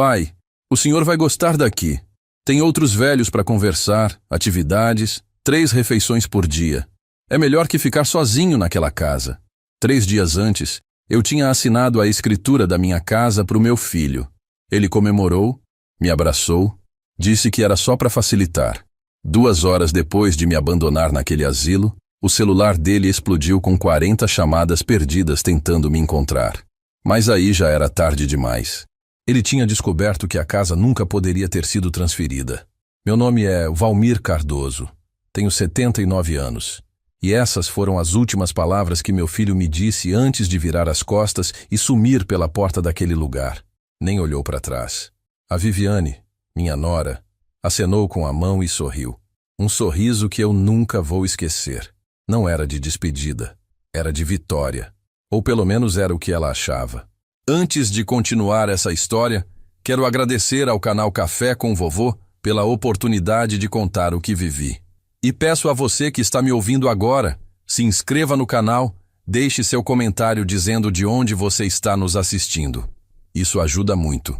Pai, o senhor vai gostar daqui. Tem outros velhos para conversar, atividades, 3 refeições por dia. É melhor que ficar sozinho naquela casa. 3 dias antes, eu tinha assinado a escritura da minha casa para o meu filho. Ele comemorou, me abraçou, disse que era só para facilitar. 2 horas depois de me abandonar naquele asilo, o celular dele explodiu com 40 chamadas perdidas tentando me encontrar. Mas aí já era tarde demais. Ele tinha descoberto que a casa nunca poderia ter sido transferida. Meu nome é Valmir Cardoso. Tenho 79 anos. E essas foram as últimas palavras que meu filho me disse antes de virar as costas e sumir pela porta daquele lugar. Nem olhou para trás. A Viviane, minha nora, acenou com a mão e sorriu. Um sorriso que eu nunca vou esquecer. Não era de despedida, era de vitória. Ou pelo menos era o que ela achava. Antes de continuar essa história, quero agradecer ao canal Café com Vovô pela oportunidade de contar o que vivi. E peço a você que está me ouvindo agora, se inscreva no canal, deixe seu comentário dizendo de onde você está nos assistindo. Isso ajuda muito.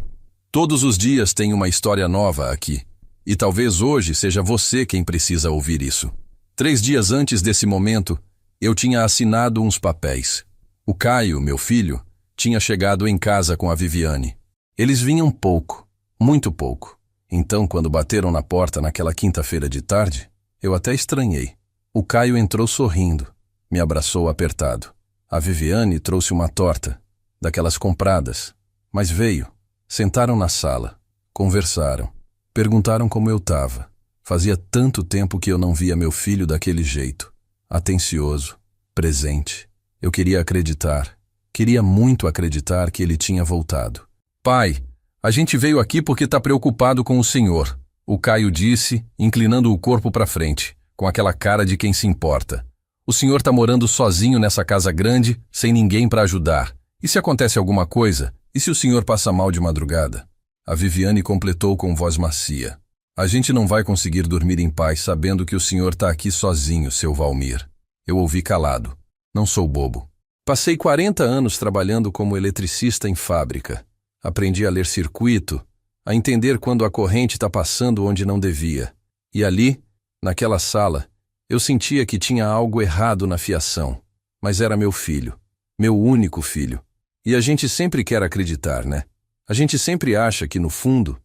Todos os dias tem uma história nova aqui. E talvez hoje seja você quem precisa ouvir isso. 3 dias antes desse momento, eu tinha assinado uns papéis. O Caio, meu filho, tinha chegado em casa com a Viviane. Eles vinham pouco, muito pouco. Então, quando bateram na porta naquela quinta-feira de tarde, eu até estranhei. O Caio entrou sorrindo, me abraçou apertado. A Viviane trouxe uma torta, daquelas compradas, mas veio. Sentaram na sala, conversaram, perguntaram como eu estava. Fazia tanto tempo que eu não via meu filho daquele jeito, atencioso, presente. Eu queria acreditar. Queria muito acreditar que ele tinha voltado. Pai, a gente veio aqui porque está preocupado com o senhor, o Caio disse, inclinando o corpo para frente, com aquela cara de quem se importa. O senhor está morando sozinho nessa casa grande, sem ninguém para ajudar. E se acontece alguma coisa? E se o senhor passa mal de madrugada? A Viviane completou com voz macia. A gente não vai conseguir dormir em paz sabendo que o senhor está aqui sozinho, seu Valmir. Eu ouvi calado. Não sou bobo. Passei 40 anos trabalhando como eletricista em fábrica. Aprendi a ler circuito, a entender quando a corrente está passando onde não devia. E ali, naquela sala, eu sentia que tinha algo errado na fiação. Mas era meu filho, meu único filho. E a gente sempre quer acreditar, né? A gente sempre acha que no fundo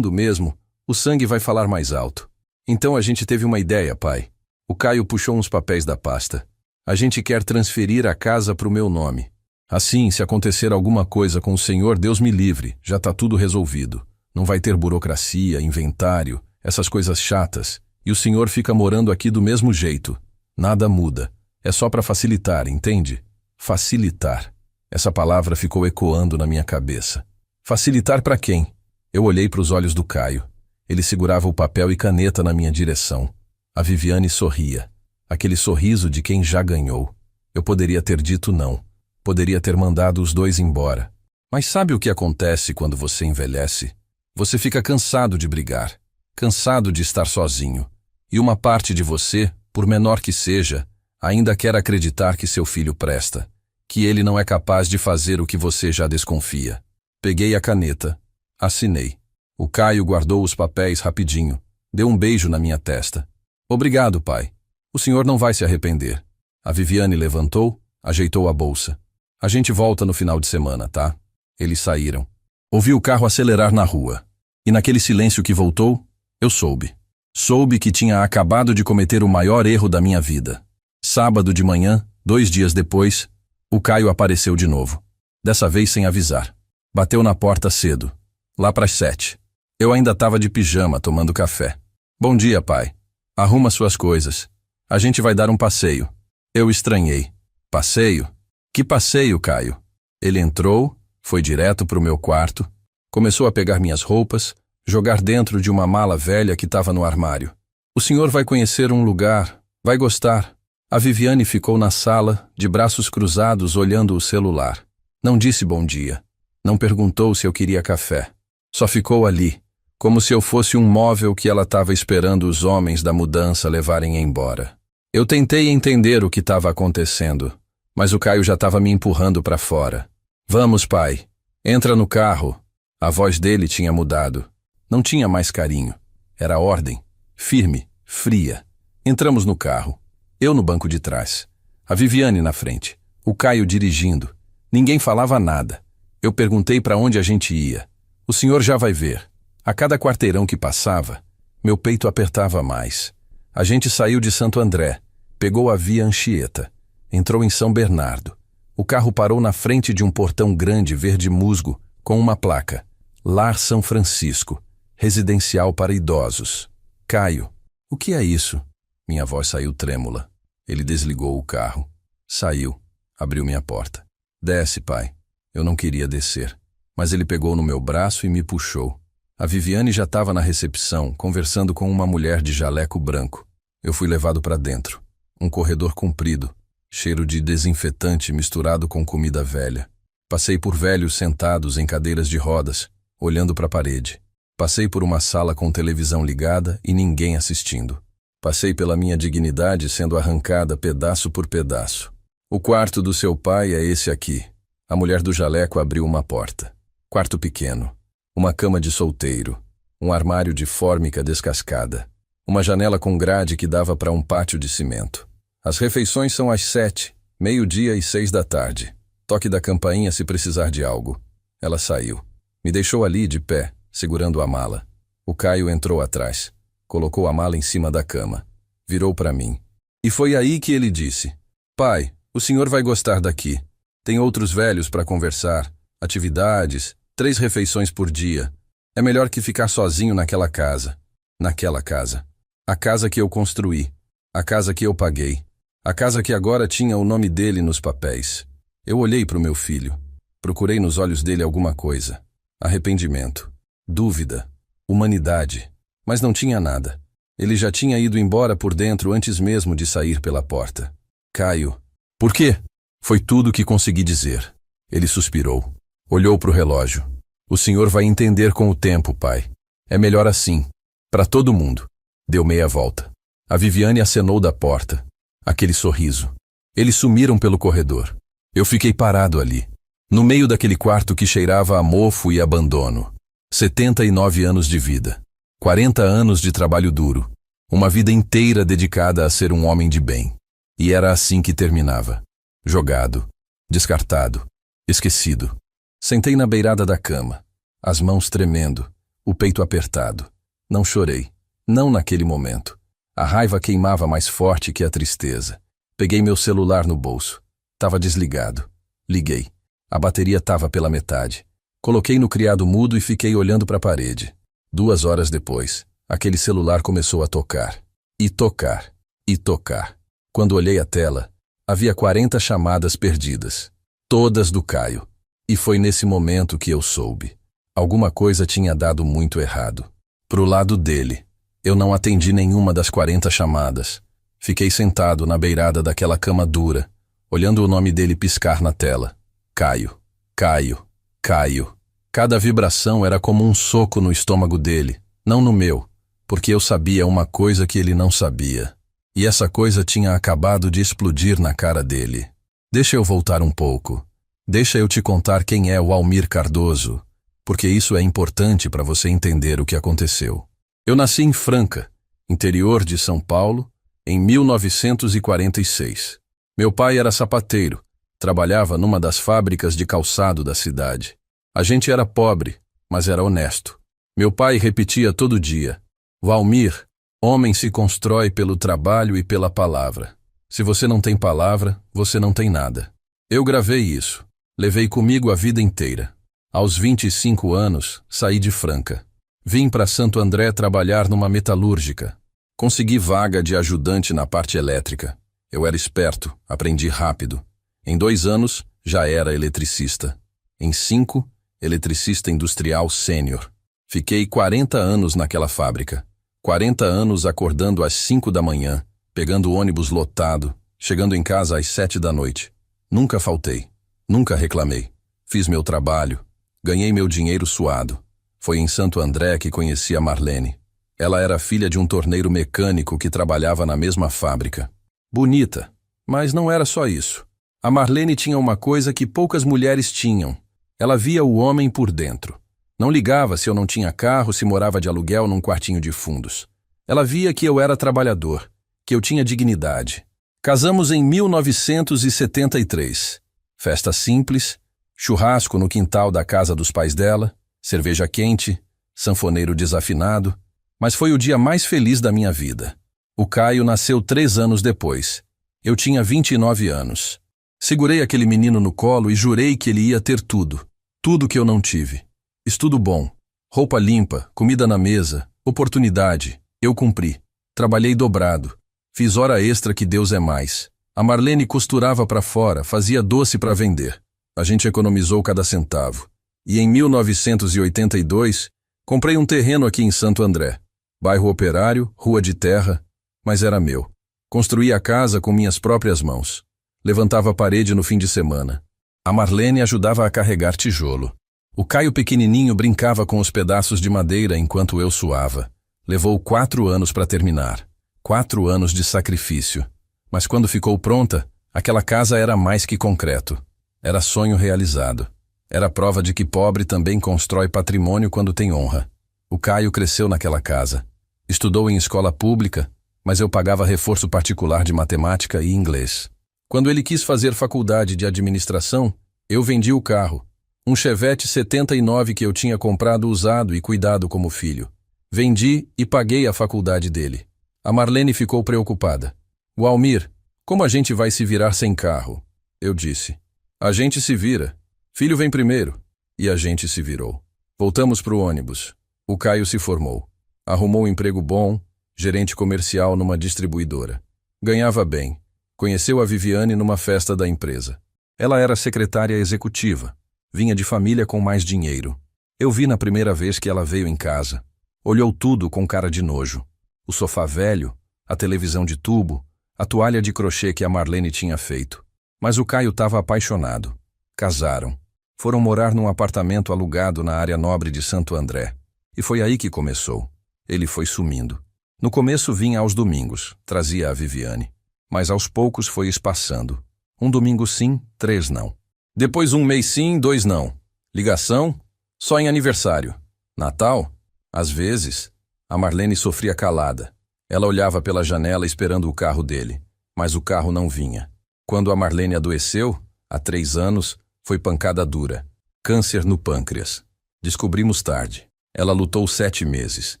mesmo, o sangue vai falar mais alto. Então a gente teve uma ideia, pai. O Caio puxou uns papéis da pasta. A gente quer transferir a casa para o meu nome. Assim, se acontecer alguma coisa com o senhor, Deus me livre, já está tudo resolvido. Não vai ter burocracia, inventário, essas coisas chatas. E o senhor fica morando aqui do mesmo jeito. Nada muda. É só para facilitar, entende? Facilitar. Essa palavra ficou ecoando na minha cabeça. Facilitar para quem? Eu olhei para os olhos do Caio. Ele segurava o papel e caneta na minha direção. A Viviane sorria. Aquele sorriso de quem já ganhou. Eu poderia ter dito não. Poderia ter mandado os 2 embora. Mas sabe o que acontece quando você envelhece? Você fica cansado de brigar. Cansado de estar sozinho. E uma parte de você, por menor que seja, ainda quer acreditar que seu filho presta. Que ele não é capaz de fazer o que você já desconfia. Peguei a caneta. Assinei. O Caio guardou os papéis rapidinho. Deu um beijo na minha testa. Obrigado, pai. O senhor não vai se arrepender. A Viviane levantou, ajeitou a bolsa. A gente volta no final de semana, tá? Eles saíram. Ouvi o carro acelerar na rua. E naquele silêncio que voltou, eu soube. Soube que tinha acabado de cometer o maior erro da minha vida. Sábado de manhã, 2 dias depois, o Caio apareceu de novo. Dessa vez sem avisar. Bateu na porta cedo. Lá pras 7. Eu ainda estava de pijama, tomando café. Bom dia, pai. Arruma suas coisas. A gente vai dar um passeio. Eu estranhei. Passeio? Que passeio, Caio? Ele entrou, foi direto para o meu quarto, começou a pegar minhas roupas, jogar dentro de uma mala velha que estava no armário. O senhor vai conhecer um lugar, vai gostar. A Viviane ficou na sala, de braços cruzados, olhando o celular. Não disse bom dia. Não perguntou se eu queria café. Só ficou ali, como se eu fosse um móvel que ela estava esperando os homens da mudança levarem embora. Eu tentei entender o que estava acontecendo, mas o Caio já estava me empurrando para fora. Vamos, pai. Entra no carro. A voz dele tinha mudado. Não tinha mais carinho. Era ordem. Firme, fria. Entramos no carro. Eu no banco de trás. A Viviane na frente. O Caio dirigindo. Ninguém falava nada. Eu perguntei para onde a gente ia. O senhor já vai ver. A cada quarteirão que passava, meu peito apertava mais. A gente saiu de Santo André. Pegou a via Anchieta. Entrou em São Bernardo. O carro parou na frente de um portão grande verde musgo com uma placa. Lar São Francisco. Residencial para idosos. Caio. O que é isso? Minha voz saiu trêmula. Ele desligou o carro. Saiu. Abriu minha porta. Desce, pai. Eu não queria descer. Mas ele pegou no meu braço e me puxou. A Viviane já estava na recepção, conversando com uma mulher de jaleco branco. Eu fui levado para dentro. Um corredor comprido. Cheiro de desinfetante misturado com comida velha. Passei por velhos sentados em cadeiras de rodas, olhando para a parede. Passei por uma sala com televisão ligada e ninguém assistindo. Passei pela minha dignidade sendo arrancada pedaço por pedaço. O quarto do seu pai é esse aqui. A mulher do jaleco abriu uma porta. Quarto pequeno. Uma cama de solteiro. Um armário de fórmica descascada. Uma janela com grade que dava para um pátio de cimento. As refeições são às 7, meio-dia e 6 da tarde. Toque da campainha se precisar de algo. Ela saiu. Me deixou ali de pé, segurando a mala. O Caio entrou atrás. Colocou a mala em cima da cama. Virou para mim. E foi aí que ele disse: pai, o senhor vai gostar daqui. Tem outros velhos para conversar, atividades, 3 refeições por dia. É melhor que ficar sozinho naquela casa. Naquela casa. A casa que eu construí. A casa que eu paguei. A casa que agora tinha o nome dele nos papéis. Eu olhei para o meu filho. Procurei nos olhos dele alguma coisa. Arrependimento. Dúvida. Humanidade. Mas não tinha nada. Ele já tinha ido embora por dentro antes mesmo de sair pela porta. Caio. Por quê? Foi tudo o que consegui dizer. Ele suspirou. Olhou para o relógio. O senhor vai entender com o tempo, pai. É melhor assim. Para todo mundo. Deu meia volta. A Viviane acenou da porta. Aquele sorriso. Eles sumiram pelo corredor. Eu fiquei parado ali, no meio daquele quarto que cheirava a mofo e abandono. 79 anos de vida. 40 anos de trabalho duro. Uma vida inteira dedicada a ser um homem de bem. E era assim que terminava. Jogado. Descartado. Esquecido. Sentei na beirada da cama. As mãos tremendo. O peito apertado. Não chorei. Não naquele momento. A raiva queimava mais forte que a tristeza. Peguei meu celular no bolso. Tava desligado. Liguei. A bateria estava pela metade. Coloquei no criado mudo e fiquei olhando para a parede. 2 horas depois, aquele celular começou a tocar. E tocar. E tocar. Quando olhei a tela, havia 40 chamadas perdidas. Todas do Caio. E foi nesse momento que eu soube. Alguma coisa tinha dado muito errado. Pro lado dele. Eu não atendi nenhuma das 40 chamadas. Fiquei sentado na beirada daquela cama dura, olhando o nome dele piscar na tela. Caio, Caio, Caio. Cada vibração era como um soco no estômago dele, não no meu, porque eu sabia uma coisa que ele não sabia. E essa coisa tinha acabado de explodir na cara dele. Deixa eu voltar um pouco. Deixa eu te contar quem é o Almir Cardoso, porque isso é importante para você entender o que aconteceu. Eu nasci em Franca, interior de São Paulo, em 1946. Meu pai era sapateiro, trabalhava numa das fábricas de calçado da cidade. A gente era pobre, mas era honesto. Meu pai repetia todo dia: Valmir, homem se constrói pelo trabalho e pela palavra. Se você não tem palavra, você não tem nada. Eu gravei isso. Levei comigo a vida inteira. Aos 25 anos, saí de Franca. Vim para Santo André trabalhar numa metalúrgica. Consegui vaga de ajudante na parte elétrica. Eu era esperto, aprendi rápido. Em 2 anos, já era eletricista. Em 5, eletricista industrial sênior. Fiquei 40 anos naquela fábrica. 40 anos acordando às 5 da manhã, pegando ônibus lotado, chegando em casa às 7 da noite. Nunca faltei. Nunca reclamei. Fiz meu trabalho. Ganhei meu dinheiro suado. Foi em Santo André que conheci a Marlene. Ela era filha de um torneiro mecânico que trabalhava na mesma fábrica. Bonita, mas não era só isso. A Marlene tinha uma coisa que poucas mulheres tinham. Ela via o homem por dentro. Não ligava se eu não tinha carro, se morava de aluguel num quartinho de fundos. Ela via que eu era trabalhador, que eu tinha dignidade. Casamos em 1973. Festa simples, churrasco no quintal da casa dos pais dela, cerveja quente, sanfoneiro desafinado, mas foi o dia mais feliz da minha vida. O Caio nasceu 3 anos depois. Eu tinha 29 anos. Segurei aquele menino no colo e jurei que ele ia ter tudo. Tudo que eu não tive. Estudo bom, roupa limpa, comida na mesa, oportunidade. Eu cumpri. Trabalhei dobrado. Fiz hora extra que Deus é mais. A Marlene costurava para fora, fazia doce para vender. A gente economizou cada centavo. E em 1982, comprei um terreno aqui em Santo André. Bairro Operário, rua de terra, mas era meu. Construí a casa com minhas próprias mãos. Levantava a parede no fim de semana. A Marlene ajudava a carregar tijolo. O Caio pequenininho brincava com os pedaços de madeira enquanto eu suava. Levou 4 anos para terminar. 4 anos de sacrifício. Mas quando ficou pronta, aquela casa era mais que concreto. Era sonho realizado. Era prova de que pobre também constrói patrimônio quando tem honra. O Caio cresceu naquela casa. Estudou em escola pública, mas eu pagava reforço particular de matemática e inglês. Quando ele quis fazer faculdade de administração, eu vendi o carro. Um Chevette 79 que eu tinha comprado usado e cuidado como filho. Vendi e paguei a faculdade dele. A Marlene ficou preocupada. Walmir, como a gente vai se virar sem carro? Eu disse. A gente se vira. Filho vem primeiro. E a gente se virou. Voltamos para o ônibus. O Caio se formou. Arrumou um emprego bom, gerente comercial numa distribuidora. Ganhava bem. Conheceu a Viviane numa festa da empresa. Ela era secretária executiva. Vinha de família com mais dinheiro. Eu vi na primeira vez que ela veio em casa. Olhou tudo com cara de nojo. O sofá velho, a televisão de tubo, a toalha de crochê que a Marlene tinha feito. Mas o Caio estava apaixonado. Casaram. Foram morar num apartamento alugado na área nobre de Santo André. E foi aí que começou. Ele foi sumindo. No começo vinha aos domingos, trazia a Viviane. Mas aos poucos foi espaçando. Um domingo sim, 3 não. Depois 1 mês sim, 2 não. Ligação, só em aniversário. Natal, às vezes. A Marlene sofria calada. Ela olhava pela janela esperando o carro dele. Mas o carro não vinha. Quando a Marlene adoeceu, há 3 anos, foi pancada dura. Câncer no pâncreas. Descobrimos tarde. Ela lutou 7 meses.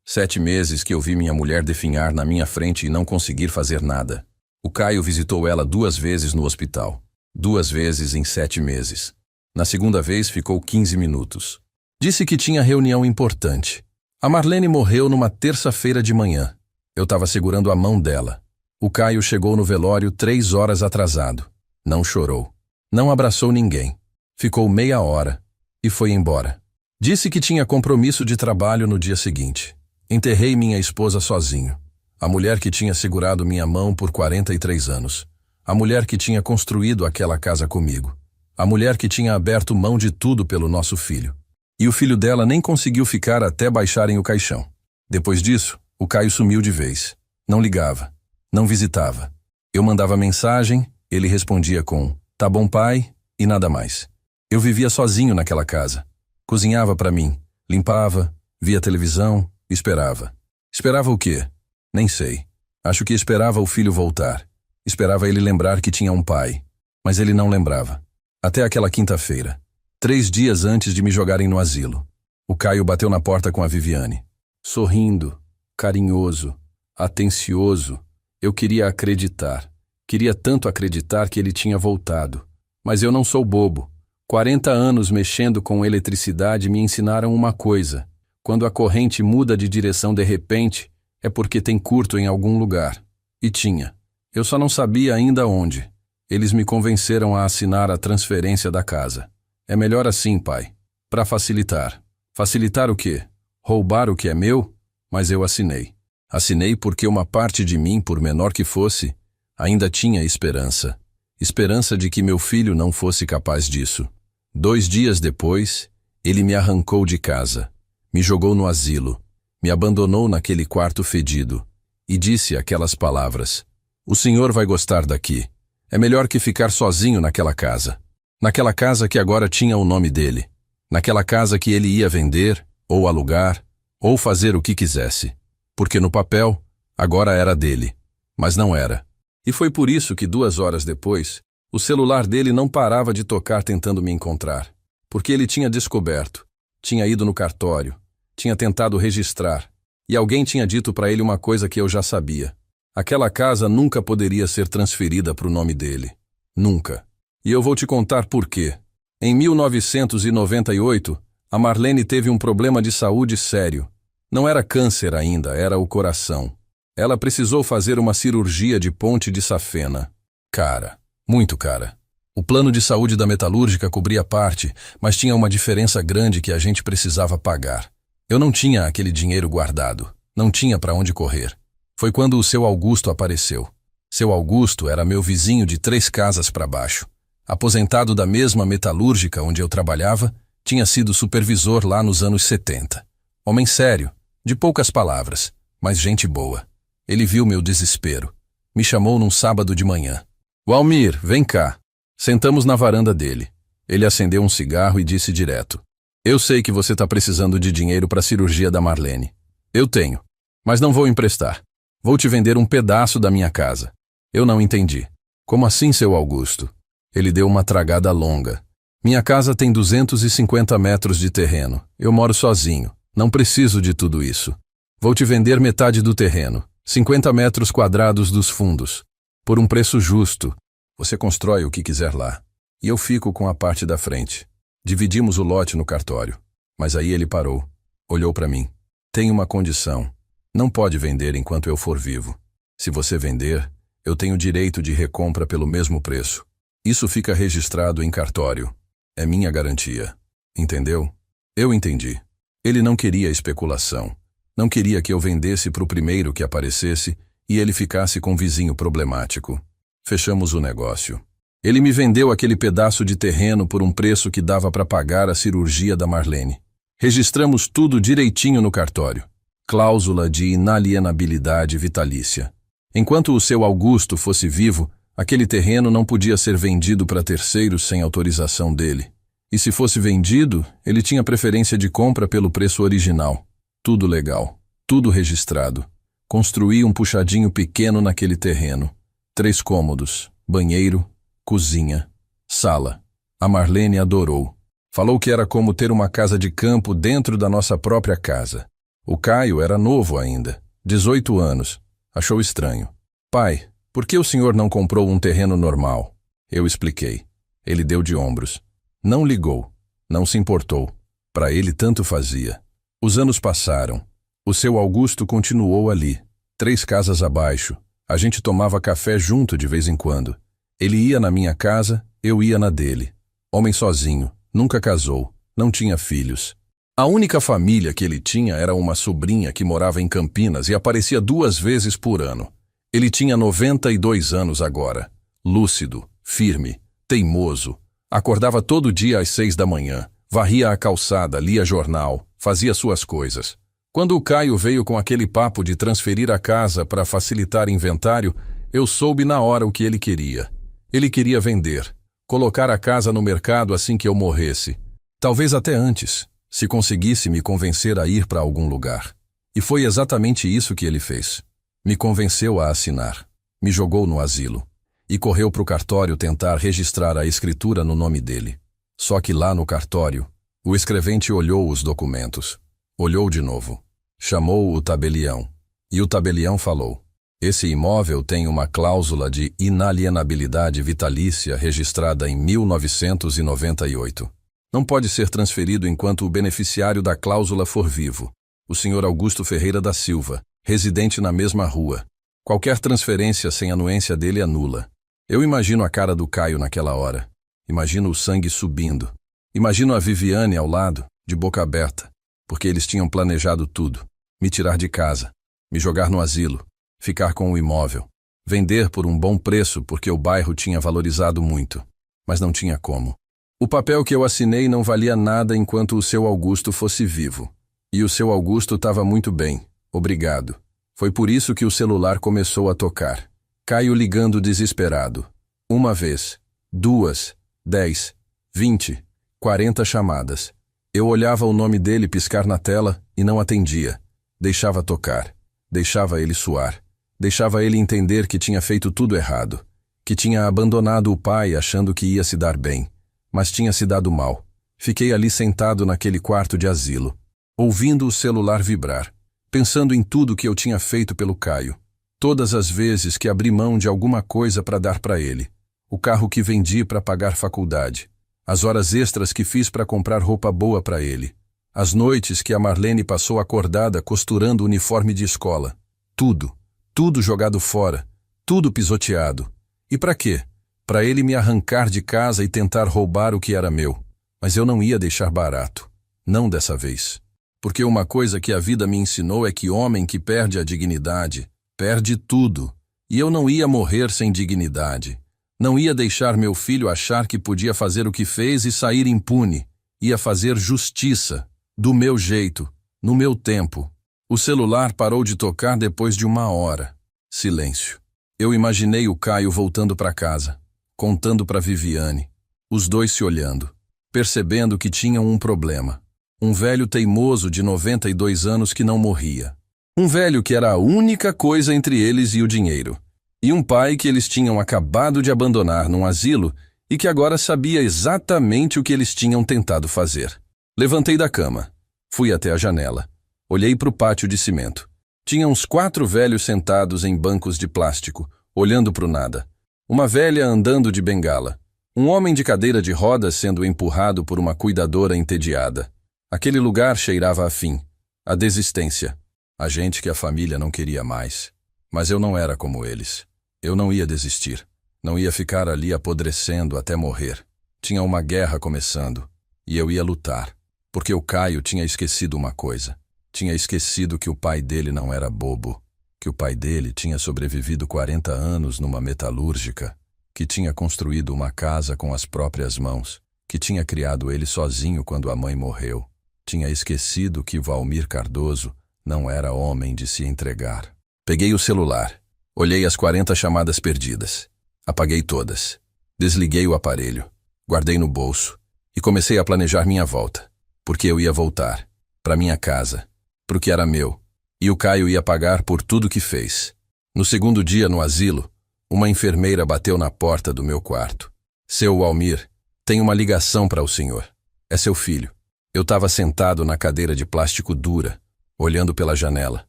7 meses que eu vi minha mulher definhar na minha frente e não conseguir fazer nada. O Caio visitou ela 2 vezes no hospital. 2 vezes em 7 meses. Na segunda vez ficou 15 minutos. Disse que tinha reunião importante. A Marlene morreu numa terça-feira de manhã. Eu estava segurando a mão dela. O Caio chegou no velório 3 horas atrasado. Não chorou. Não abraçou ninguém. Ficou meia hora e foi embora. Disse que tinha compromisso de trabalho no dia seguinte. Enterrei minha esposa sozinho. A mulher que tinha segurado minha mão por 43 anos. A mulher que tinha construído aquela casa comigo. A mulher que tinha aberto mão de tudo pelo nosso filho. E o filho dela nem conseguiu ficar até baixarem o caixão. Depois disso, o Caio sumiu de vez. Não ligava. Não visitava. Eu mandava mensagem, ele respondia com "Tá bom, pai", e nada mais. Eu vivia sozinho naquela casa. Cozinhava para mim, limpava, via televisão, esperava. Esperava o quê? Nem sei. Acho que esperava o filho voltar. Esperava ele lembrar que tinha um pai. Mas ele não lembrava. Até aquela quinta-feira. 3 dias antes de me jogarem no asilo. O Caio bateu na porta com a Viviane. Sorrindo, carinhoso, atencioso. Eu queria acreditar. Queria tanto acreditar que ele tinha voltado. Mas eu não sou bobo. 40 anos mexendo com eletricidade me ensinaram uma coisa. Quando a corrente muda de direção de repente, é porque tem curto em algum lugar. E tinha. Eu só não sabia ainda onde. Eles me convenceram a assinar a transferência da casa. É melhor assim, pai. Para facilitar. Facilitar o quê? Roubar o que é meu? Mas eu assinei. Assinei porque uma parte de mim, por menor que fosse, ainda tinha esperança. Esperança de que meu filho não fosse capaz disso. 2 dias depois, ele me arrancou de casa. Me jogou no asilo. Me abandonou naquele quarto fedido. E disse aquelas palavras. O senhor vai gostar daqui. É melhor que ficar sozinho naquela casa. Naquela casa que agora tinha o nome dele. naquela casa que ele ia vender, ou alugar, ou fazer o que quisesse. Porque no papel, agora era dele, mas não era. E foi por isso que 2 horas depois, o celular dele não parava de tocar tentando me encontrar. Porque ele tinha descoberto, tinha ido no cartório, tinha tentado registrar, e alguém tinha dito para ele uma coisa que eu já sabia. Aquela casa nunca poderia ser transferida para o nome dele. Nunca. E eu vou te contar por quê. Em 1998, a Marlene teve um problema de saúde sério. Não era câncer ainda, era o coração. Ela precisou fazer uma cirurgia de ponte de safena. Cara, muito cara. O plano de saúde da metalúrgica cobria parte, mas tinha uma diferença grande que a gente precisava pagar. Eu não tinha aquele dinheiro guardado. Não tinha para onde correr. Foi quando o seu Augusto apareceu. Seu Augusto era meu vizinho de 3 casas para baixo. Aposentado da mesma metalúrgica onde eu trabalhava, tinha sido supervisor lá nos anos 70. Homem sério, de poucas palavras, mas gente boa. Ele viu meu desespero. Me chamou num sábado de manhã. Walmir, vem cá. Sentamos na varanda dele. Ele acendeu um cigarro e disse direto. Eu sei que você está precisando de dinheiro para a cirurgia da Marlene. Eu tenho, mas não vou emprestar. Vou te vender um pedaço da minha casa. Eu não entendi. Como assim, seu Augusto? Ele deu uma tragada longa. Minha casa tem 250 metros de terreno. Eu moro sozinho. Não preciso de tudo isso. Vou te vender metade do terreno, 50 metros quadrados dos fundos. Por um preço justo. Você constrói o que quiser lá. E eu fico com a parte da frente. Dividimos o lote no cartório. Mas aí ele parou. Olhou para mim. Tem uma condição. Não pode vender enquanto eu for vivo. Se você vender, eu tenho direito de recompra pelo mesmo preço. Isso fica registrado em cartório. É minha garantia. Entendeu? Eu entendi. Ele não queria especulação. Não queria que eu vendesse para o primeiro que aparecesse e ele ficasse com um vizinho problemático. Fechamos o negócio. Ele me vendeu aquele pedaço de terreno por um preço que dava para pagar a cirurgia da Marlene. Registramos tudo direitinho no cartório. Cláusula de inalienabilidade vitalícia. Enquanto o seu Augusto fosse vivo, aquele terreno não podia ser vendido para terceiros sem autorização dele. E se fosse vendido, ele tinha preferência de compra pelo preço original. Tudo legal, tudo registrado. Construí um puxadinho pequeno naquele terreno. 3 cômodos, banheiro, cozinha, sala. A Marlene adorou. Falou que era como ter uma casa de campo dentro da nossa própria casa. O Caio era novo ainda, 18 anos. Achou estranho. Pai, por que o senhor não comprou um terreno normal? Eu expliquei. Ele deu de ombros. Não ligou. Não se importou. Para ele tanto fazia. Os anos passaram. O seu Augusto continuou ali. 3 casas abaixo. A gente tomava café junto de vez em quando. Ele ia na minha casa, eu ia na dele. Homem sozinho, nunca casou, não tinha filhos. A única família que ele tinha era uma sobrinha que morava em Campinas e aparecia 2 vezes por ano. Ele tinha 92 anos agora. Lúcido, firme, teimoso. Acordava todo dia às 6 da manhã, varria a calçada, lia jornal, fazia suas coisas. Quando o Caio veio com aquele papo de transferir a casa para facilitar inventário, eu soube na hora o que ele queria. Ele queria vender, colocar a casa no mercado assim que eu morresse. Talvez até antes, se conseguisse me convencer a ir para algum lugar. E foi exatamente isso que ele fez. Me convenceu a assinar. Me jogou no asilo. E correu para o cartório tentar registrar a escritura no nome dele. Só que lá no cartório, o escrevente olhou os documentos. Olhou de novo. Chamou o tabelião. E o tabelião falou: esse imóvel tem uma cláusula de inalienabilidade vitalícia registrada em 1998. Não pode ser transferido enquanto o beneficiário da cláusula for vivo, o Sr. Augusto Ferreira da Silva, residente na mesma rua. Qualquer transferência sem anuência dele é nula. Eu imagino a cara do Caio naquela hora. Imagino o sangue subindo. Imagino a Viviane ao lado, de boca aberta, porque eles tinham planejado tudo. Me tirar de casa, me jogar no asilo, ficar com o imóvel, vender por um bom preço porque o bairro tinha valorizado muito, mas não tinha como. O papel que eu assinei não valia nada enquanto o seu Augusto fosse vivo. E o seu Augusto estava muito bem, obrigado. Foi por isso que o celular começou a tocar. Caio ligando desesperado. 1 vez, 2, 10, 20, 40 chamadas. Eu olhava o nome dele piscar na tela e não atendia. Deixava tocar. Deixava ele suar. Deixava ele entender que tinha feito tudo errado. Que tinha abandonado o pai achando que ia se dar bem. Mas tinha se dado mal. Fiquei ali sentado naquele quarto de asilo, ouvindo o celular vibrar, pensando em tudo que eu tinha feito pelo Caio. Todas as vezes que abri mão de alguma coisa para dar para ele. O carro que vendi para pagar faculdade. As horas extras que fiz para comprar roupa boa para ele. As noites que a Marlene passou acordada costurando o uniforme de escola. Tudo jogado fora, tudo pisoteado. E para quê? Para ele me arrancar de casa e tentar roubar o que era meu. Mas eu não ia deixar barato. Não dessa vez. Porque uma coisa que a vida me ensinou é que homem que perde a dignidade, perde tudo. E eu não ia morrer sem dignidade. Não ia deixar meu filho achar que podia fazer o que fez e sair impune. Ia fazer justiça. Do meu jeito. No meu tempo. O celular parou de tocar depois de 1 hora. Silêncio. Eu imaginei o Caio voltando para casa, contando para Viviane. Os dois se olhando, percebendo que tinham um problema. Um velho teimoso de 92 anos que não morria. Um velho que era a única coisa entre eles e o dinheiro. E um pai que eles tinham acabado de abandonar num asilo e que agora sabia exatamente o que eles tinham tentado fazer. Levantei da cama. Fui até a janela. Olhei para o pátio de cimento. Tinha uns 4 velhos sentados em bancos de plástico, olhando para o nada. Uma velha andando de bengala. Um homem de cadeira de rodas sendo empurrado por uma cuidadora entediada. Aquele lugar cheirava a fim, a desistência. A gente que a família não queria mais. Mas eu não era como eles. Eu não ia desistir. Não ia ficar ali apodrecendo até morrer. Tinha uma guerra começando. E eu ia lutar. Porque o Caio tinha esquecido uma coisa. Tinha esquecido que o pai dele não era bobo, que o pai dele tinha sobrevivido 40 anos numa metalúrgica, que tinha construído uma casa com as próprias mãos, que tinha criado ele sozinho quando a mãe morreu. Tinha esquecido que Valmir Cardoso não era homem de se entregar. Peguei o celular, olhei as 40 chamadas perdidas, apaguei todas, desliguei o aparelho, guardei no bolso e comecei a planejar minha volta, porque eu ia voltar, para minha casa, pro que era meu, e o Caio ia pagar por tudo que fez. No segundo dia no asilo, uma enfermeira bateu na porta do meu quarto. Seu Valmir, tem uma ligação para o senhor. É seu filho. Eu estava sentado na cadeira de plástico dura, olhando pela janela.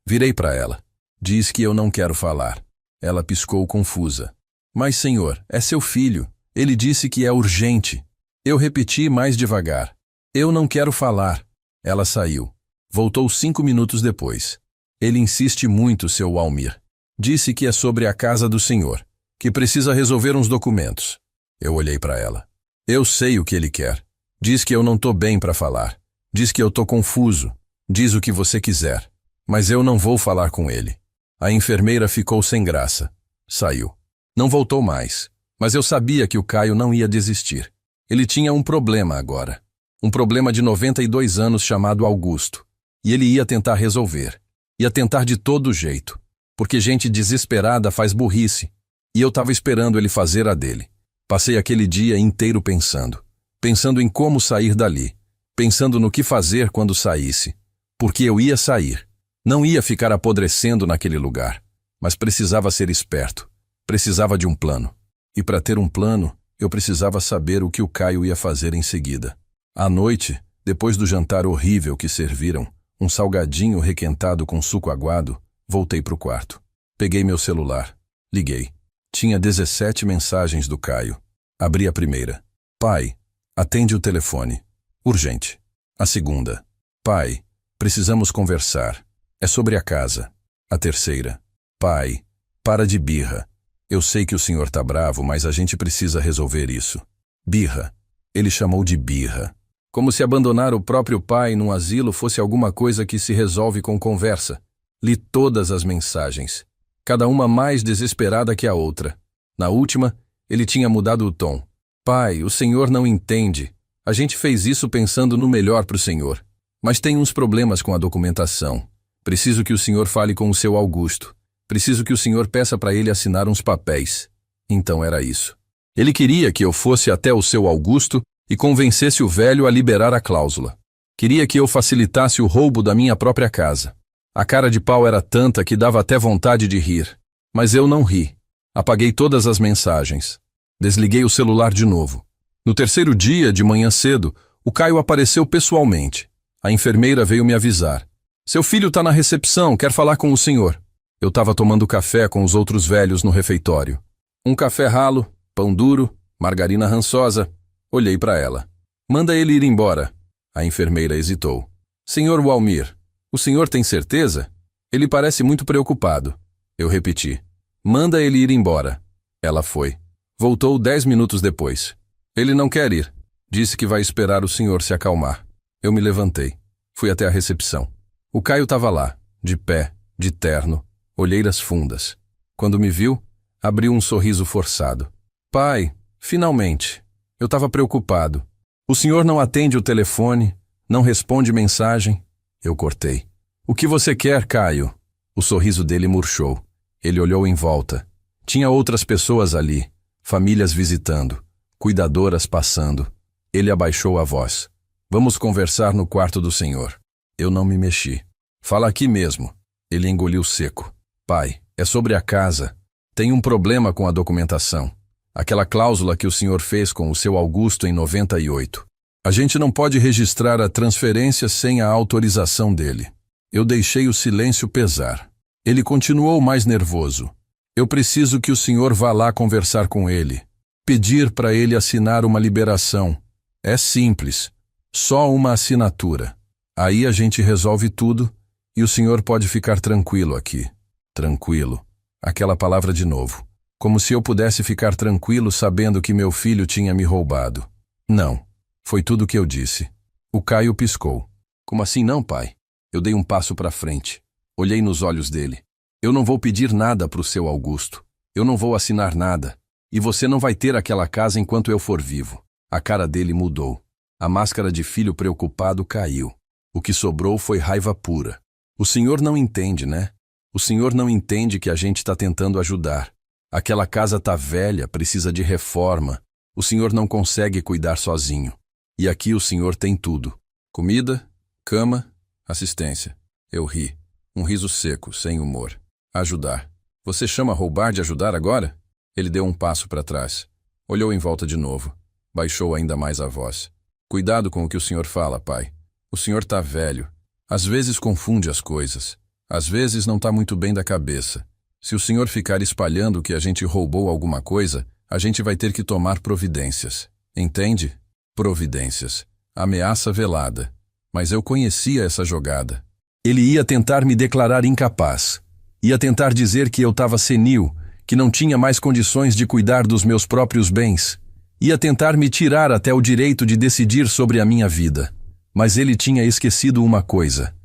Virei para ela. Diz que eu não quero falar. Ela piscou confusa. Mas senhor, é seu filho. Ele disse que é urgente. Eu repeti mais devagar. Eu não quero falar. Ela saiu. Voltou 5 minutos depois. Ele insiste muito, seu Valmir. Disse que é sobre a casa do senhor, que precisa resolver uns documentos. Eu olhei para ela. Eu sei o que ele quer. Diz que eu não tô bem para falar. Diz que eu tô confuso. Diz o que você quiser. Mas eu não vou falar com ele. A enfermeira ficou sem graça. Saiu. Não voltou mais. Mas eu sabia que o Caio não ia desistir. Ele tinha um problema agora. Um problema de 92 anos chamado Augusto. E ele ia tentar resolver. Ia tentar de todo jeito. Porque gente desesperada faz burrice. E eu estava esperando ele fazer a dele. Passei aquele dia inteiro pensando. Pensando em como sair dali. Pensando no que fazer quando saísse. Porque eu ia sair. Não ia ficar apodrecendo naquele lugar. Mas precisava ser esperto. Precisava de um plano. E para ter um plano, eu precisava saber o que o Caio ia fazer em seguida. À noite, depois do jantar horrível que serviram, um salgadinho requentado com suco aguado, voltei pro quarto. Peguei meu celular. Liguei. Tinha 17 mensagens do Caio. Abri a primeira. Pai, atende o telefone. Urgente. A segunda. Pai, precisamos conversar. É sobre a casa. A terceira. Pai, para de birra. Eu sei que o senhor tá bravo, mas a gente precisa resolver isso. Birra. Ele chamou de birra. Como se abandonar o próprio pai num asilo fosse alguma coisa que se resolve com conversa. Li todas as mensagens, cada uma mais desesperada que a outra. Na última, ele tinha mudado o tom. Pai, o senhor não entende. A gente fez isso pensando no melhor para o senhor. Mas tem uns problemas com a documentação. Preciso que o senhor fale com o seu Augusto. Preciso que o senhor peça para ele assinar uns papéis. Então era isso. Ele queria que eu fosse até o seu Augusto e convencesse o velho a liberar a cláusula. Queria que eu facilitasse o roubo da minha própria casa. A cara de pau era tanta que dava até vontade de rir. Mas eu não ri. Apaguei todas as mensagens. Desliguei o celular de novo. No terceiro dia, de manhã cedo, o Caio apareceu pessoalmente. A enfermeira veio me avisar. Seu filho está na recepção, quer falar com o senhor. Eu estava tomando café com os outros velhos no refeitório. Um café ralo, pão duro, margarina rançosa. Olhei para ela. Manda ele ir embora. A enfermeira hesitou. Senhor Walmir, o senhor tem certeza? Ele parece muito preocupado. Eu repeti. Manda ele ir embora. Ela foi. Voltou 10 minutos depois. Ele não quer ir. Disse que vai esperar o senhor se acalmar. Eu me levantei. Fui até a recepção. O Caio estava lá, de pé, de terno, olheiras fundas. Quando me viu, abriu um sorriso forçado. Pai, finalmente. Eu estava preocupado. O senhor não atende o telefone, não responde mensagem. Eu cortei. O que você quer, Caio? O sorriso dele murchou. Ele olhou em volta. Tinha outras pessoas ali, famílias visitando, cuidadoras passando. Ele abaixou a voz. Vamos conversar no quarto do senhor. Eu não me mexi. Fala aqui mesmo. Ele engoliu seco. Pai, é sobre a casa. Tem um problema com a documentação. Aquela cláusula que o senhor fez com o seu Augusto em 98. A gente não pode registrar a transferência sem a autorização dele. Eu deixei o silêncio pesar. Ele continuou mais nervoso. Eu preciso que o senhor vá lá conversar com ele. Pedir para ele assinar uma liberação. É simples. Só uma assinatura. Aí a gente resolve tudo e o senhor pode ficar tranquilo aqui. Tranquilo. Aquela palavra de novo. Como se eu pudesse ficar tranquilo sabendo que meu filho tinha me roubado. Não. Foi tudo o que eu disse. O Caio piscou. Como assim não, pai? Eu dei um passo para frente. Olhei nos olhos dele. Eu não vou pedir nada para o seu Augusto. Eu não vou assinar nada. E você não vai ter aquela casa enquanto eu for vivo. A cara dele mudou. A máscara de filho preocupado caiu. O que sobrou foi raiva pura. O senhor não entende, né? O senhor não entende que a gente está tentando ajudar. Aquela casa tá velha, precisa de reforma. O senhor não consegue cuidar sozinho. E aqui o senhor tem tudo. Comida, cama, assistência. Eu ri. Um riso seco, sem humor. Ajudar. Você chama roubar de ajudar agora? Ele deu um passo para trás. Olhou em volta de novo. Baixou ainda mais a voz. Cuidado com o que o senhor fala, pai. O senhor tá velho. Às vezes confunde as coisas. Às vezes não tá muito bem da cabeça. Se o senhor ficar espalhando que a gente roubou alguma coisa, a gente vai ter que tomar providências. Entende? Providências. Ameaça velada. Mas eu conhecia essa jogada. Ele ia tentar me declarar incapaz. Ia tentar dizer que eu estava senil, que não tinha mais condições de cuidar dos meus próprios bens. Ia tentar me tirar até o direito de decidir sobre a minha vida. Mas ele tinha esquecido uma coisa.